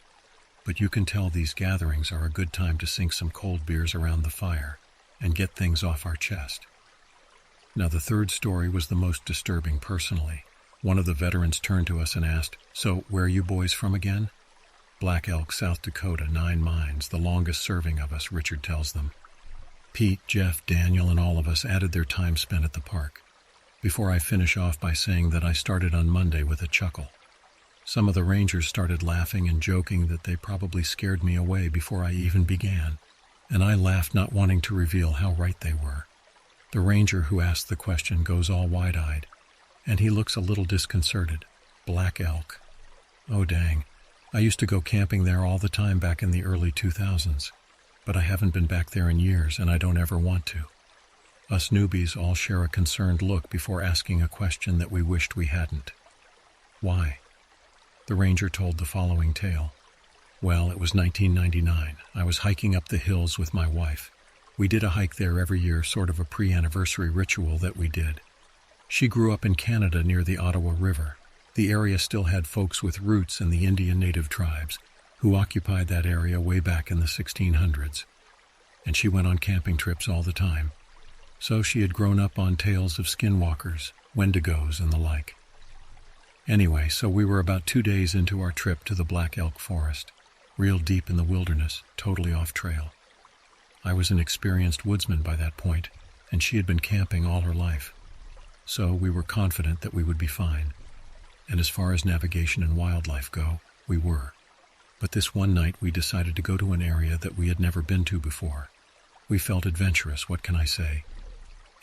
But you can tell these gatherings are a good time to sink some cold beers around the fire and get things off our chest. Now, the third story was the most disturbing personally. One of the veterans turned to us and asked, "So, where are you boys from again?" "Black Elk, South Dakota, 9 mines, the longest serving of us," Richard tells them. Pete, Jeff, Daniel, and all of us added their time spent at the park. Before I finish off by saying that I started on Monday with a chuckle. Some of the rangers started laughing and joking that they probably scared me away before I even began, and I laughed, not wanting to reveal how right they were. The ranger who asked the question goes all wide-eyed, and he looks a little disconcerted. Black Elk. Oh dang, I used to go camping there all the time back in the early 2000s, but I haven't been back there in years and I don't ever want to. Us newbies all share a concerned look before asking a question that we wished we hadn't. Why? The ranger told the following tale. Well, it was 1999. I was hiking up the hills with my wife. We did a hike there every year, sort of a pre-anniversary ritual that we did. She grew up in Canada near the Ottawa River. The area still had folks with roots in the Indian native tribes who occupied that area way back in the 1600s. And she went on camping trips all the time. So she had grown up on tales of skinwalkers, wendigos, and the like. Anyway, so we were about 2 days into our trip to the Black Elk Forest, real deep in the wilderness, totally off trail. I was an experienced woodsman by that point, and she had been camping all her life. So we were confident that we would be fine. And as far as navigation and wildlife go, we were. But this one night we decided to go to an area that we had never been to before. We felt adventurous, what can I say?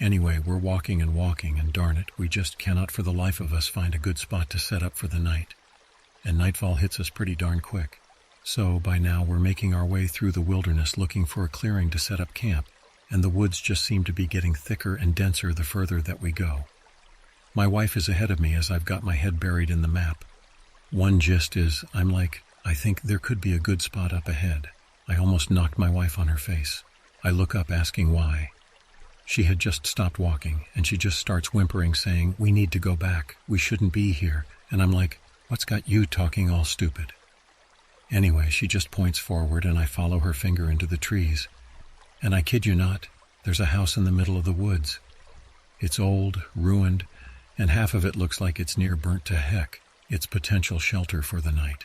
Anyway, we're walking, and darn it, we just cannot for the life of us find a good spot to set up for the night. And nightfall hits us pretty darn quick. So by now we're making our way through the wilderness looking for a clearing to set up camp, and the woods just seem to be getting thicker and denser the further that we go. My wife is ahead of me as I've got my head buried in the map. One gist is, I'm like, I think there could be a good spot up ahead. I almost knocked my wife on her face. I look up asking why. She had just stopped walking, and she just starts whimpering, saying, "We need to go back. We shouldn't be here." And I'm like, "What's got you talking all stupid?" Anyway, she just points forward, and I follow her finger into the trees. And I kid you not, there's a house in the middle of the woods. It's old, ruined, and half of it looks like it's near burnt to heck, its potential shelter for the night.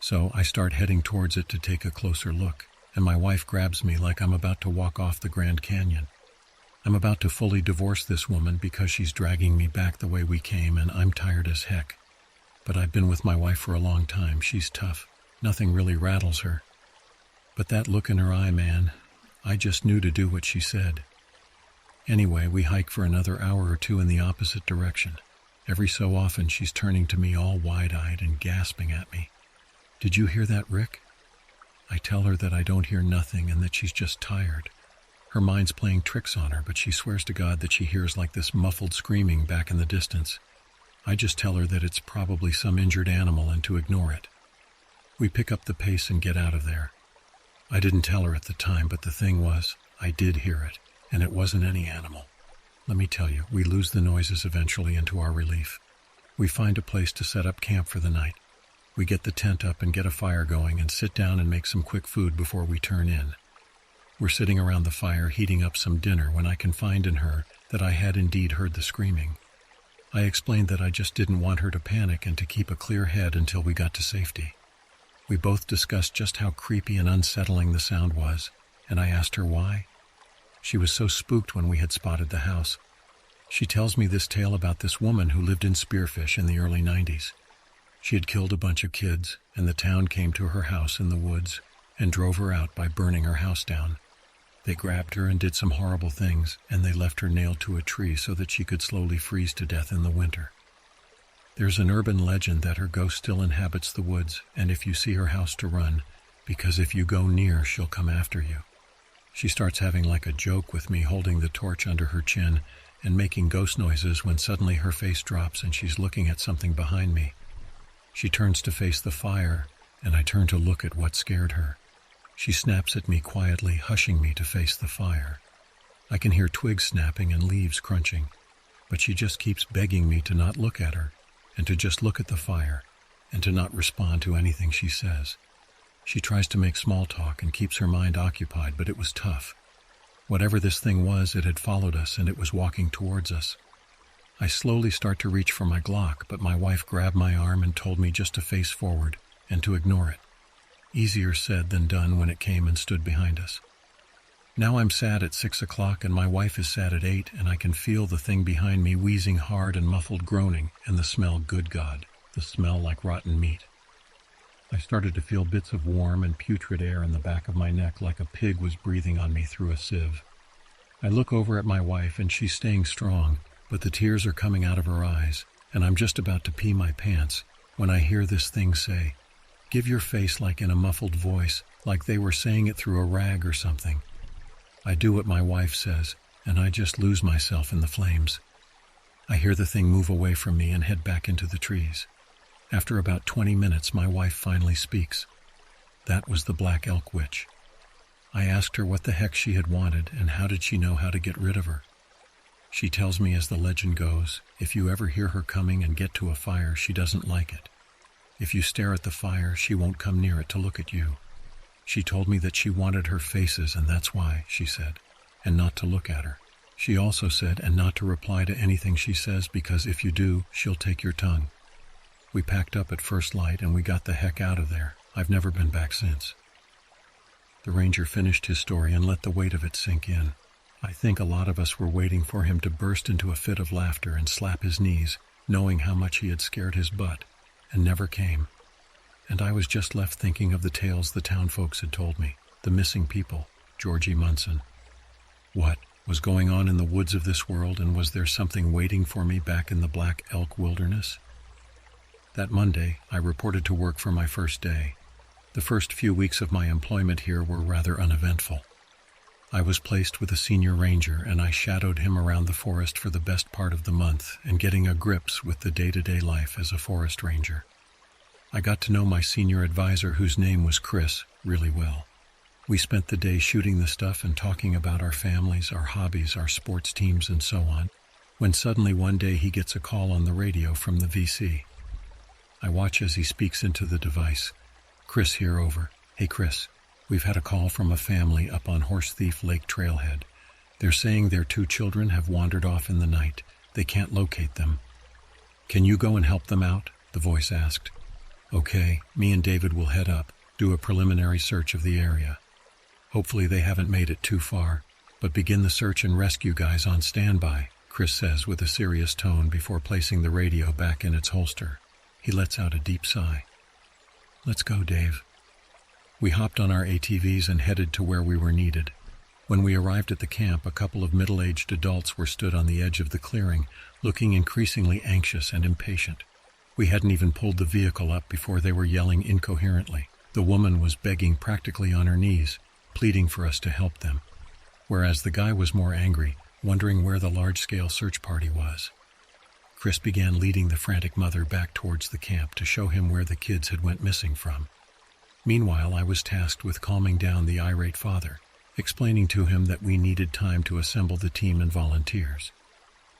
So I start heading towards it to take a closer look, and my wife grabs me like I'm about to walk off the Grand Canyon. I'm about to fully divorce this woman because she's dragging me back the way we came, and I'm tired as heck. But I've been with my wife for a long time. She's tough. Nothing really rattles her. But that look in her eye, man, I just knew to do what she said. Anyway, we hike for another hour or two in the opposite direction. Every so often, she's turning to me all wide-eyed and gasping at me. "Did you hear that, Rick?" I tell her that I don't hear nothing and that she's just tired. Her mind's playing tricks on her, but she swears to God that she hears like this muffled screaming back in the distance. I just tell her that it's probably some injured animal and to ignore it. We pick up the pace and get out of there. I didn't tell her at the time, but the thing was, I did hear it, and it wasn't any animal. Let me tell you, we lose the noises eventually, and to our relief, we find a place to set up camp for the night. We get the tent up and get a fire going and sit down and make some quick food before we turn in. We're sitting around the fire heating up some dinner when I confide in her that I had indeed heard the screaming. I explained that I just didn't want her to panic and to keep a clear head until we got to safety. We both discussed just how creepy and unsettling the sound was, and I asked her why. She was so spooked when we had spotted the house. She tells me this tale about this woman who lived in Spearfish in the early 90s. She had killed a bunch of kids, and the town came to her house in the woods and drove her out by burning her house down. They grabbed her and did some horrible things, and they left her nailed to a tree so that she could slowly freeze to death in the winter. There's an urban legend that her ghost still inhabits the woods, and if you see her house, to run, because if you go near, she'll come after you. She starts having like a joke with me, holding the torch under her chin and making ghost noises when suddenly her face drops and she's looking at something behind me. She turns to face the fire, and I turn to look at what scared her. She snaps at me quietly, hushing me to face the fire. I can hear twigs snapping and leaves crunching, but she just keeps begging me to not look at her, and to just look at the fire, and to not respond to anything she says. She tries to make small talk and keeps her mind occupied, but it was tough. Whatever this thing was, it had followed us, and it was walking towards us. I slowly start to reach for my Glock, but my wife grabbed my arm and told me just to face forward and to ignore it. Easier said than done when it came and stood behind us. Now I'm sad at 6 o'clock, and my wife is sad at 8, and I can feel the thing behind me wheezing hard and muffled groaning, and the smell, good God, the smell like rotten meat. I started to feel bits of warm and putrid air in the back of my neck, like a pig was breathing on me through a sieve. I look over at my wife, and she's staying strong, but the tears are coming out of her eyes, and I'm just about to pee my pants when I hear this thing say, "Give your face," like in a muffled voice, like they were saying it through a rag or something. I do what my wife says, and I just lose myself in the flames. I hear the thing move away from me and head back into the trees. After about 20 minutes, my wife finally speaks. That was the Black Elk Witch. I asked her what the heck she had wanted and how did she know how to get rid of her. She tells me, as the legend goes, if you ever hear her coming and get to a fire, she doesn't like it. If you stare at the fire, she won't come near it to look at you. She told me that she wanted her faces, and that's why, she said, and not to look at her. She also said, and not to reply to anything she says, because if you do, she'll take your tongue. We packed up at first light and we got the heck out of there. I've never been back since. The ranger finished his story and let the weight of it sink in. I think a lot of us were waiting for him to burst into a fit of laughter and slap his knees, knowing how much he had scared his butt, and never came. And I was just left thinking of the tales the town folks had told me, the missing people, Georgie Munson. What was going on in the woods of this world, and was there something waiting for me back in the Black Elk Wilderness? That Monday, I reported to work for my first day. The first few weeks of my employment here were rather uneventful. I was placed with a senior ranger, and I shadowed him around the forest for the best part of the month and getting a grips with the day-to-day life as a forest ranger. I got to know my senior advisor, whose name was Chris, really well. We spent the day shooting the stuff and talking about our families, our hobbies, our sports teams, and so on, when suddenly one day he gets a call on the radio from the VC. I watch as he speaks into the device. "Chris here, over. Hey Chris, we've had a call from a family up on Horse Thief Lake Trailhead. They're saying their 2 children have wandered off in the night. They can't locate them. Can you go and help them out?" the voice asked. "Okay, me and David will head up, do a preliminary search of the area. Hopefully they haven't made it too far, but begin the search and rescue guys on standby," Chris says with a serious tone before placing the radio back in its holster. He lets out a deep sigh. "Let's go, Dave." We hopped on our ATVs and headed to where we were needed. When we arrived at the camp, a couple of middle-aged adults were stood on the edge of the clearing, looking increasingly anxious and impatient. We hadn't even pulled the vehicle up before they were yelling incoherently. The woman was begging practically on her knees, pleading for us to help them, whereas the guy was more angry, wondering where the large-scale search party was. Chris began leading the frantic mother back towards the camp to show him where the kids had went missing from. Meanwhile, I was tasked with calming down the irate father, explaining to him that we needed time to assemble the team and volunteers.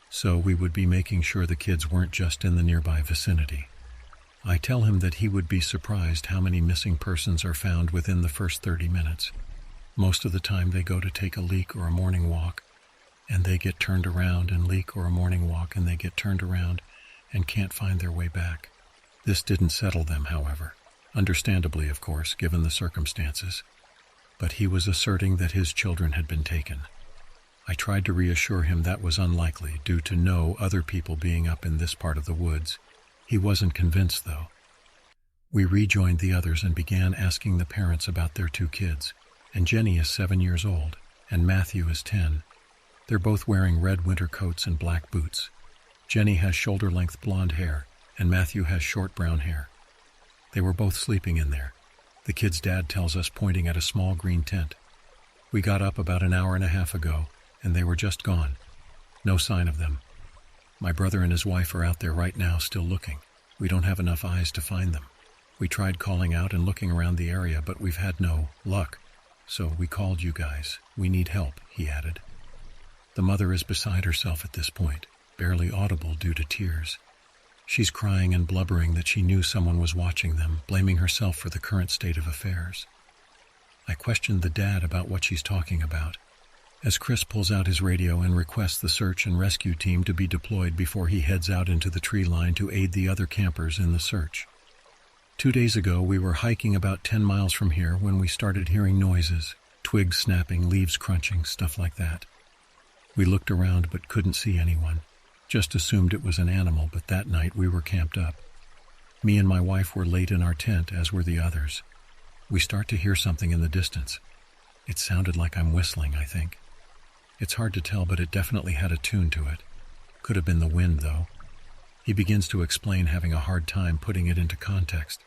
So we would be making sure the kids weren't just in the nearby vicinity. I tell him that he would be surprised how many missing persons are found within the first 30 minutes. Most of the time they go to take a leak or a morning walk, and they get turned around, and leak or a morning walk, and they get turned around and can't find their way back. This didn't settle them, however. Understandably, of course, given the circumstances. But he was asserting that his children had been taken. I tried to reassure him that was unlikely due to no other people being up in this part of the woods. He wasn't convinced, though. We rejoined the others and began asking the parents about their 2 kids, and Jenny is 7 years old, and Matthew is 10. They're both wearing red winter coats and black boots. Jenny has shoulder-length blonde hair, and Matthew has short brown hair. They were both sleeping in there, the kid's dad tells us, pointing at a small green tent. We got up about an hour and a half ago, and they were just gone. No sign of them. My brother and his wife are out there right now still looking. We don't have enough eyes to find them. We tried calling out and looking around the area, but we've had no luck. So we called you guys. We need help, he added. The mother is beside herself at this point, barely audible due to tears. She's crying and blubbering that she knew someone was watching them, blaming herself for the current state of affairs. I questioned the dad about what she's talking about, as Chris pulls out his radio and requests the search and rescue team to be deployed before he heads out into the tree line to aid the other campers in the search. 2 days ago, we were hiking about 10 miles from here when we started hearing noises, twigs snapping, leaves crunching, stuff like that. We looked around but couldn't see anyone. Just assumed it was an animal, but that night we were camped up. Me and my wife were late in our tent, as were the others. We start to hear something in the distance. It sounded like I'm whistling, I think. It's hard to tell, but it definitely had a tune to it. Could have been the wind, though. He begins to explain, having a hard time putting it into context.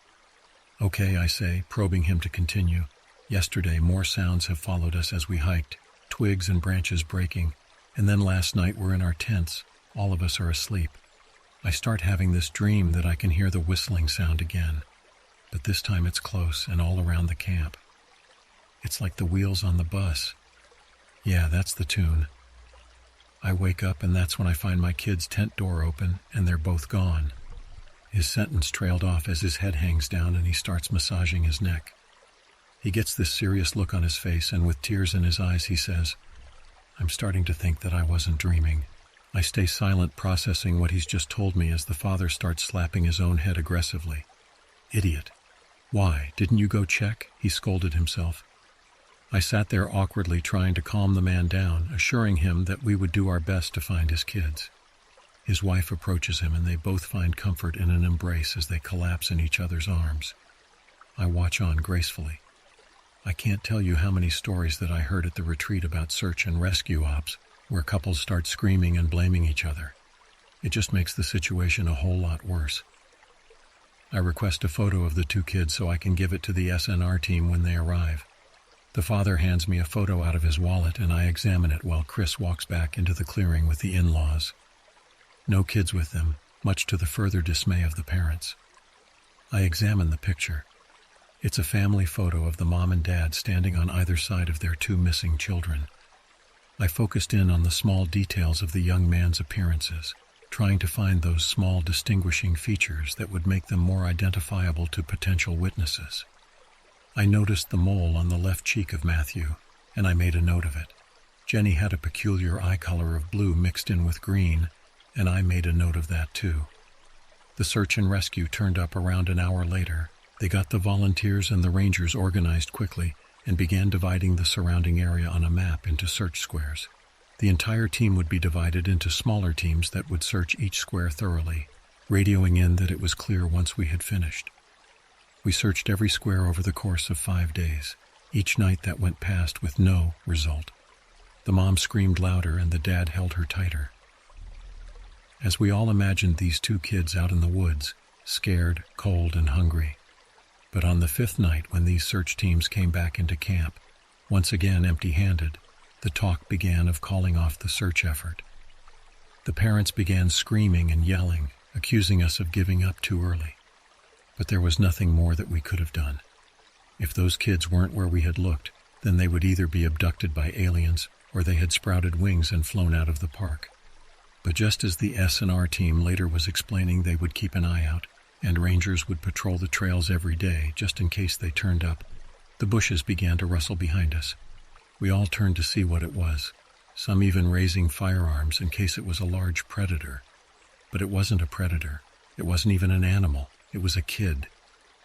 Okay, I say, probing him to continue. Yesterday, more sounds have followed us as we hiked, twigs and branches breaking, and then last night we're in our tents. All of us are asleep. I start having this dream that I can hear the whistling sound again, but this time it's close and all around the camp. It's like the wheels on the bus. Yeah, that's the tune. I wake up, and that's when I find my kid's tent door open, and they're both gone. His sentence trailed off as his head hangs down and he starts massaging his neck. He gets this serious look on his face, and with tears in his eyes he says, "I'm starting to think that I wasn't dreaming." I stay silent, processing what he's just told me, as the father starts slapping his own head aggressively. "Idiot. Why, didn't you go check?" he scolded himself. I sat there awkwardly, trying to calm the man down, assuring him that we would do our best to find his kids. His wife approaches him, and they both find comfort in an embrace as they collapse in each other's arms. I watch on gracefully. I can't tell you how many stories that I heard at the retreat about search and rescue ops, where couples start screaming and blaming each other. It just makes the situation a whole lot worse. I request a photo of the 2 kids so I can give it to the SNR team when they arrive. The father hands me a photo out of his wallet, and I examine it while Chris walks back into the clearing with the in-laws. No kids with them, much to the further dismay of the parents. I examine the picture. It's a family photo of the mom and dad standing on either side of their 2 missing children. I focused in on the small details of the young man's appearances, trying to find those small distinguishing features that would make them more identifiable to potential witnesses. I noticed the mole on the left cheek of Matthew, and I made a note of it. Jenny had a peculiar eye color of blue mixed in with green, and I made a note of that too. The search and rescue turned up around an hour later. They got the volunteers and the rangers organized quickly and began dividing the surrounding area on a map into search squares. The entire team would be divided into smaller teams that would search each square thoroughly, radioing in that it was clear once we had finished. We searched every square over the course of 5 days, each night that went past with no result. The mom screamed louder and the dad held her tighter. As we all imagined these 2 kids out in the woods, scared, cold, and hungry. But on the 5th night, when these search teams came back into camp, once again empty-handed, the talk began of calling off the search effort. The parents began screaming and yelling, accusing us of giving up too early. But there was nothing more that we could have done. If those kids weren't where we had looked, then they would either be abducted by aliens or they had sprouted wings and flown out of the park. But just as the S&R team later was explaining, they would keep an eye out, and rangers would patrol the trails every day just in case they turned up. The bushes began to rustle behind us. We all turned to see what it was, some even raising firearms in case it was a large predator. But it wasn't a predator. It wasn't even an animal. It was a kid.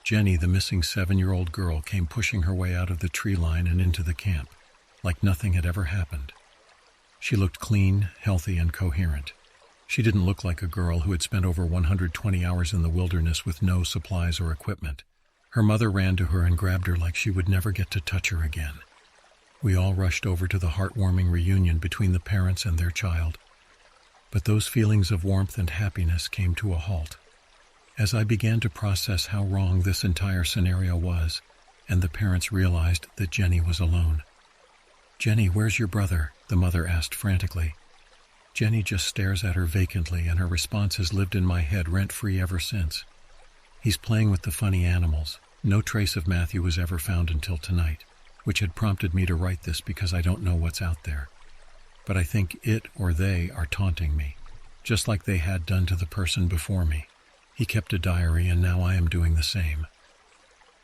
Jenny, the missing 7-year-old girl, came pushing her way out of the tree line and into the camp, like nothing had ever happened. She looked clean, healthy, and coherent. She didn't look like a girl who had spent over 120 hours in the wilderness with no supplies or equipment. Her mother ran to her and grabbed her like she would never get to touch her again. We all rushed over to the heartwarming reunion between the parents and their child. But those feelings of warmth and happiness came to a halt. As I began to process how wrong this entire scenario was, and the parents realized that Jenny was alone. "Jenny, where's your brother?" the mother asked frantically. Jenny just stares at her vacantly, and her response has lived in my head rent-free ever since. "He's playing with the funny animals. No trace of Matthew was ever found until tonight," which had prompted me to write this because I don't know what's out there. But I think it or they are taunting me, just like they had done to the person before me. He kept a diary, and now I am doing the same.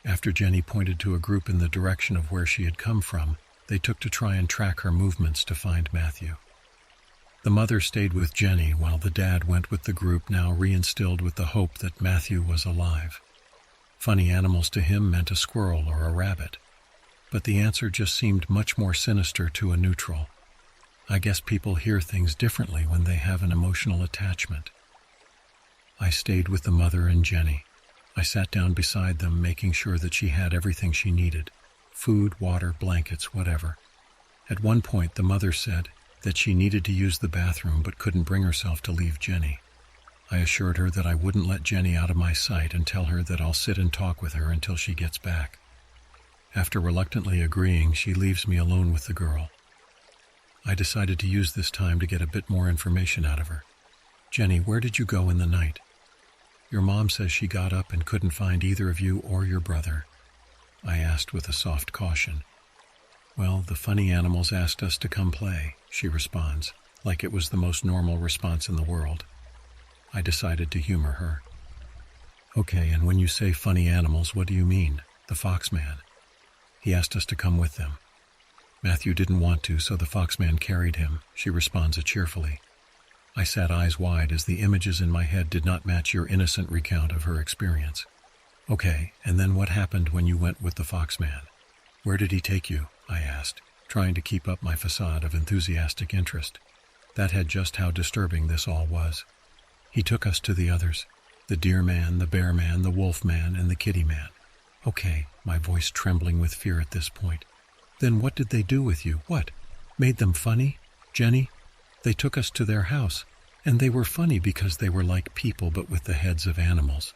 After Jenny pointed to a group in the direction of where she had come from, they took to try and track her movements to find Matthew. The mother stayed with Jenny while the dad went with the group, now reinstilled with the hope that Matthew was alive. Funny animals to him meant a squirrel or a rabbit, but the answer just seemed much more sinister to a neutral. I guess people hear things differently when they have an emotional attachment. I stayed with the mother and Jenny. I sat down beside them, making sure that she had everything she needed: food, water, blankets, whatever. At one point, the mother said that she needed to use the bathroom but couldn't bring herself to leave Jenny. I assured her that I wouldn't let Jenny out of my sight and tell her that I'll sit and talk with her until she gets back. After reluctantly agreeing, she leaves me alone with the girl. I decided to use this time to get a bit more information out of her. "Jenny, where did you go in the night? Your mom says she got up and couldn't find either of you or your brother," I asked with a soft caution. "Well, the funny animals asked us to come play," she responds, like it was the most normal response in the world. I decided to humor her. "Okay, and when you say funny animals, what do you mean? The Foxman. He asked us to come with them. Matthew didn't want to, so the Foxman carried him," she responds cheerfully. I sat eyes wide as the images in my head did not match your innocent recount of her experience. "Okay, and then what happened when you went with the Foxman? Where did he take you?" I asked, trying to keep up my facade of enthusiastic interest. That had just how disturbing this all was. "He took us to the others. The deer man, the bear man, the wolf man, and the kitty man." "Okay," my voice trembling with fear at this point. "Then what did they do with you? What? Made them funny? Jenny? They took us to their house, and they were funny because they were like people but with the heads of animals.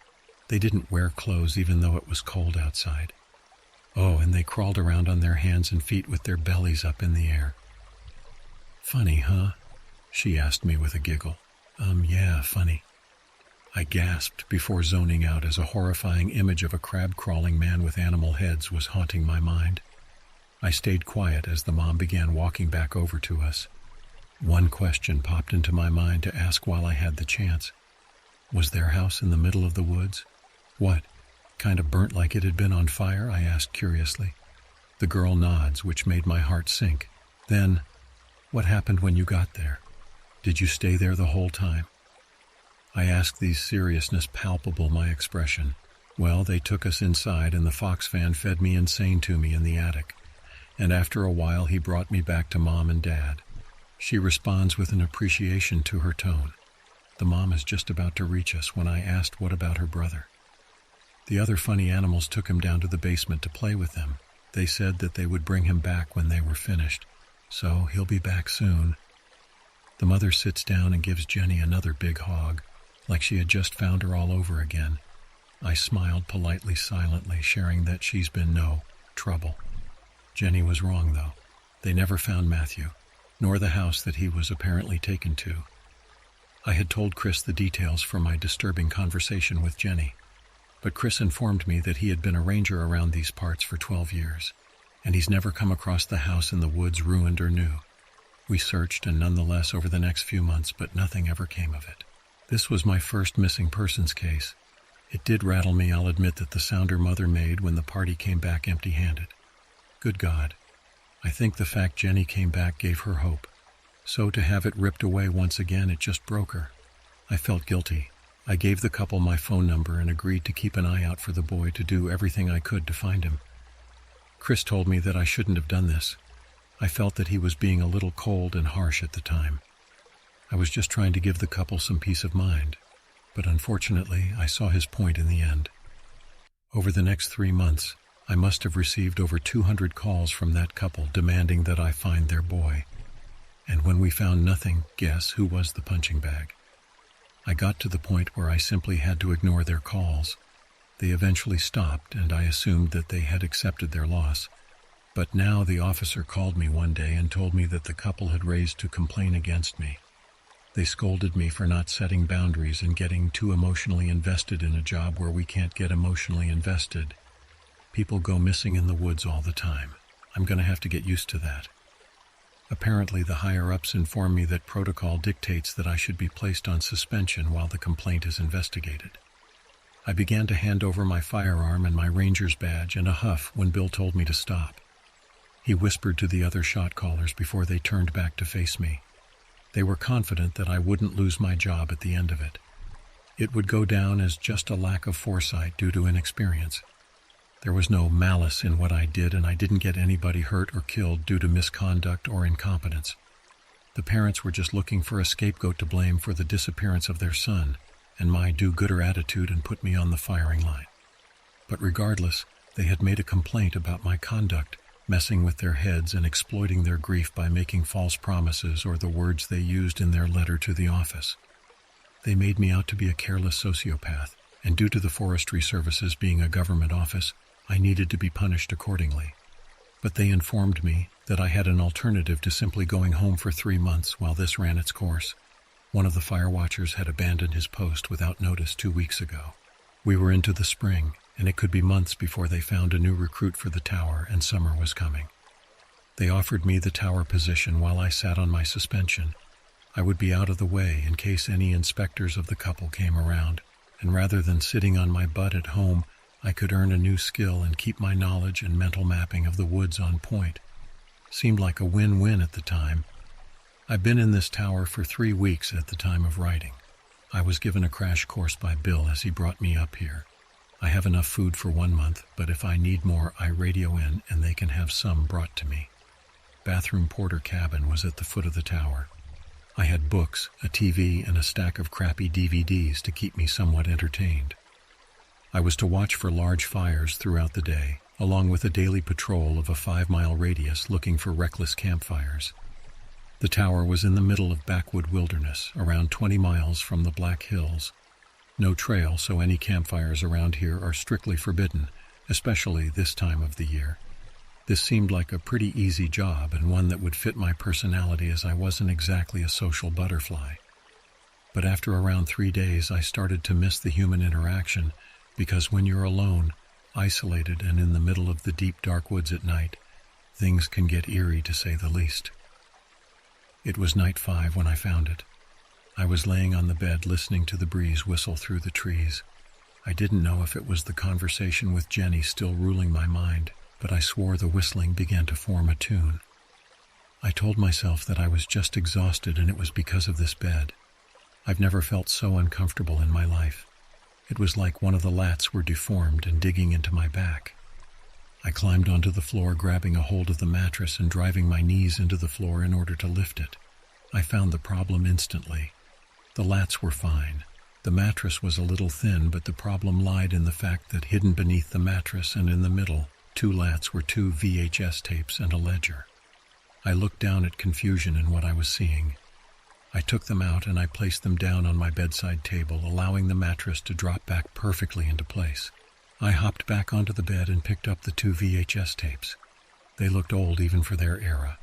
They didn't wear clothes even though it was cold outside. Oh, and they crawled around on their hands and feet with their bellies up in the air." "Funny, huh?" she asked me with a giggle. Yeah, funny." I gasped before zoning out as a horrifying image of a crab-crawling man with animal heads was haunting my mind. I stayed quiet as the mom began walking back over to us. One question popped into my mind to ask while I had the chance. Was their house in the middle of the woods? "What, kind of burnt like it had been on fire?" I asked curiously. The girl nods, which made my heart sink. "Then, what happened when you got there? Did you stay there the whole time?" I asked, these seriousness palpable my expression. "Well, they took us inside, and the Foxman fed me insane to me in the attic. And after a while he brought me back to Mom and Dad." She responds with an appreciation to her tone. The mom is just about to reach us when I asked what about her brother. "The other funny animals took him down to the basement to play with them. They said that they would bring him back when they were finished. So he'll be back soon." The mother sits down and gives Jenny another big hog, like she had just found her all over again. I smiled politely, silently, sharing that she's been no trouble. Jenny was wrong, though. They never found Matthew, nor the house that he was apparently taken to. I had told Chris the details from my disturbing conversation with Jenny, but Chris informed me that he had been a ranger around these parts for 12 years, and he's never come across the house in the woods, ruined or new. We searched, and nonetheless, over the next few months, but nothing ever came of it. This was my first missing persons case. It did rattle me, I'll admit, that the sounder mother made when the party came back empty-handed. Good God. I think the fact Jenny came back gave her hope. So to have it ripped away once again, it just broke her. I felt guilty. I gave the couple my phone number and agreed to keep an eye out for the boy, to do everything I could to find him. Chris told me that I shouldn't have done this. I felt that he was being a little cold and harsh at the time. I was just trying to give the couple some peace of mind, but unfortunately, I saw his point in the end. Over the next 3 months, I must have received over 200 calls from that couple demanding that I find their boy. And when we found nothing, guess who was the punching bag? I got to the point where I simply had to ignore their calls. They eventually stopped, and I assumed that they had accepted their loss. But now the officer called me one day and told me that the couple had raised to complain against me. They scolded me for not setting boundaries and getting too emotionally invested in a job where we can't get emotionally invested. People go missing in the woods all the time. I'm going to have to get used to that. Apparently, the higher-ups inform me that protocol dictates that I should be placed on suspension while the complaint is investigated. I began to hand over my firearm and my ranger's badge in a huff when Bill told me to stop. He whispered to the other shot callers before they turned back to face me. They were confident that I wouldn't lose my job at the end of it. It would go down as just a lack of foresight due to inexperience. There was no malice in what I did, and I didn't get anybody hurt or killed due to misconduct or incompetence. The parents were just looking for a scapegoat to blame for the disappearance of their son and my do-gooder attitude and put me on the firing line. But regardless, they had made a complaint about my conduct, messing with their heads and exploiting their grief by making false promises or the words they used in their letter to the office. They made me out to be a careless sociopath, and due to the Forestry Services being a government office, I needed to be punished accordingly. But they informed me that I had an alternative to simply going home for 3 months while this ran its course. One of the fire watchers had abandoned his post without notice 2 weeks ago. We were into the spring, and it could be months before they found a new recruit for the tower, and summer was coming. They offered me the tower position while I sat on my suspension. I would be out of the way in case any inspectors of the couple came around, and rather than sitting on my butt at home, I could earn a new skill and keep my knowledge and mental mapping of the woods on point. Seemed like a win-win at the time. I've been in this tower for 3 weeks at the time of writing. I was given a crash course by Bill as he brought me up here. I have enough food for 1 month, but if I need more, I radio in and they can have some brought to me. Bathroom porter cabin was at the foot of the tower. I had books, a TV, and a stack of crappy DVDs to keep me somewhat entertained. I was to watch for large fires throughout the day, along with a daily patrol of a 5-mile radius looking for reckless campfires. The tower was in the middle of backwood wilderness, around 20 miles from the Black Hills. No trail, so any campfires around here are strictly forbidden, especially this time of the year. This seemed like a pretty easy job and one that would fit my personality as I wasn't exactly a social butterfly. But after around 3 days, I started to miss the human interaction because when you're alone, isolated, and in the middle of the deep dark woods at night, things can get eerie to say the least. It was night 5 when I found it. I was laying on the bed listening to the breeze whistle through the trees. I didn't know if it was the conversation with Jenny still ruling my mind, but I swore the whistling began to form a tune. I told myself that I was just exhausted and it was because of this bed. I've never felt so uncomfortable in my life. It was like one of the lats were deformed and digging into my back. I climbed onto the floor, grabbing a hold of the mattress and driving my knees into the floor in order to lift it. I found the problem instantly. The lats were fine. The mattress was a little thin, but the problem lied in the fact that hidden beneath the mattress and in the middle, 2 lats were 2 VHS tapes and a ledger. I looked down at confusion in what I was seeing. I took them out and I placed them down on my bedside table, allowing the mattress to drop back perfectly into place. I hopped back onto the bed and picked up the 2 VHS tapes. They looked old even for their era.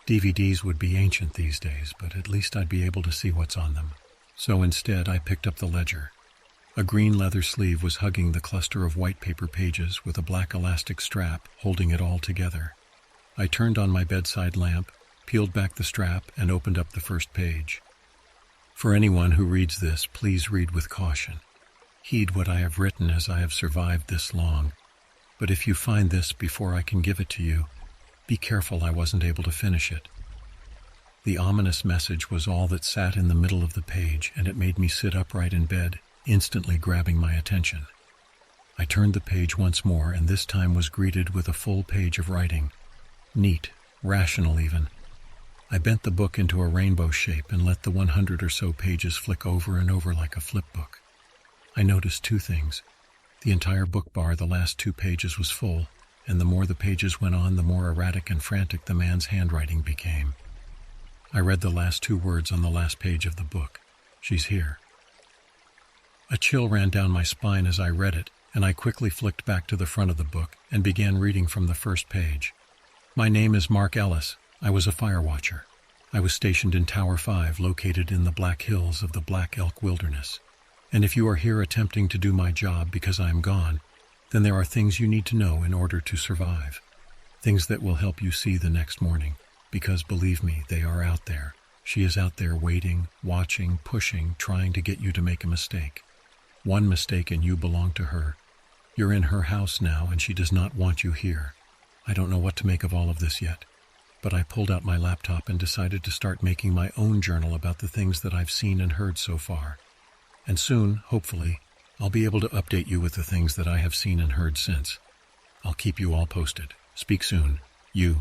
DVDs would be ancient these days, but at least I'd be able to see what's on them. So instead, I picked up the ledger. A green leather sleeve was hugging the cluster of white paper pages with a black elastic strap holding it all together. I turned on my bedside lamp, peeled back the strap, and opened up the first page. For anyone who reads this, please read with caution. Heed what I have written as I have survived this long. But if you find this before I can give it to you, be careful I wasn't able to finish it. The ominous message was all that sat in the middle of the page, and it made me sit upright in bed, instantly grabbing my attention. I turned the page once more, and this time was greeted with a full page of writing. Neat, rational even. I bent the book into a rainbow shape and let the 100 or so pages flick over and over like a flip book. I noticed 2 things. The entire book bar the last 2 pages was full, and the more the pages went on, the more erratic and frantic the man's handwriting became. I read the last 2 words on the last page of the book. She's here. A chill ran down my spine as I read it, and I quickly flicked back to the front of the book and began reading from the first page. My name is Mark Ellis. I was a fire watcher. I was stationed in Tower 5, located in the Black Hills of the Black Elk Wilderness. And if you are here attempting to do my job because I am gone, then there are things you need to know in order to survive. Things that will help you see the next morning, because believe me, they are out there. She is out there waiting, watching, pushing, trying to get you to make a mistake. One mistake and you belong to her. You're in her house now and she does not want you here. I don't know what to make of all of this yet, but I pulled out my laptop and decided to start making my own journal about the things that I've seen and heard so far. And soon, hopefully, I'll be able to update you with the things that I have seen and heard since. I'll keep you all posted. Speak soon. You.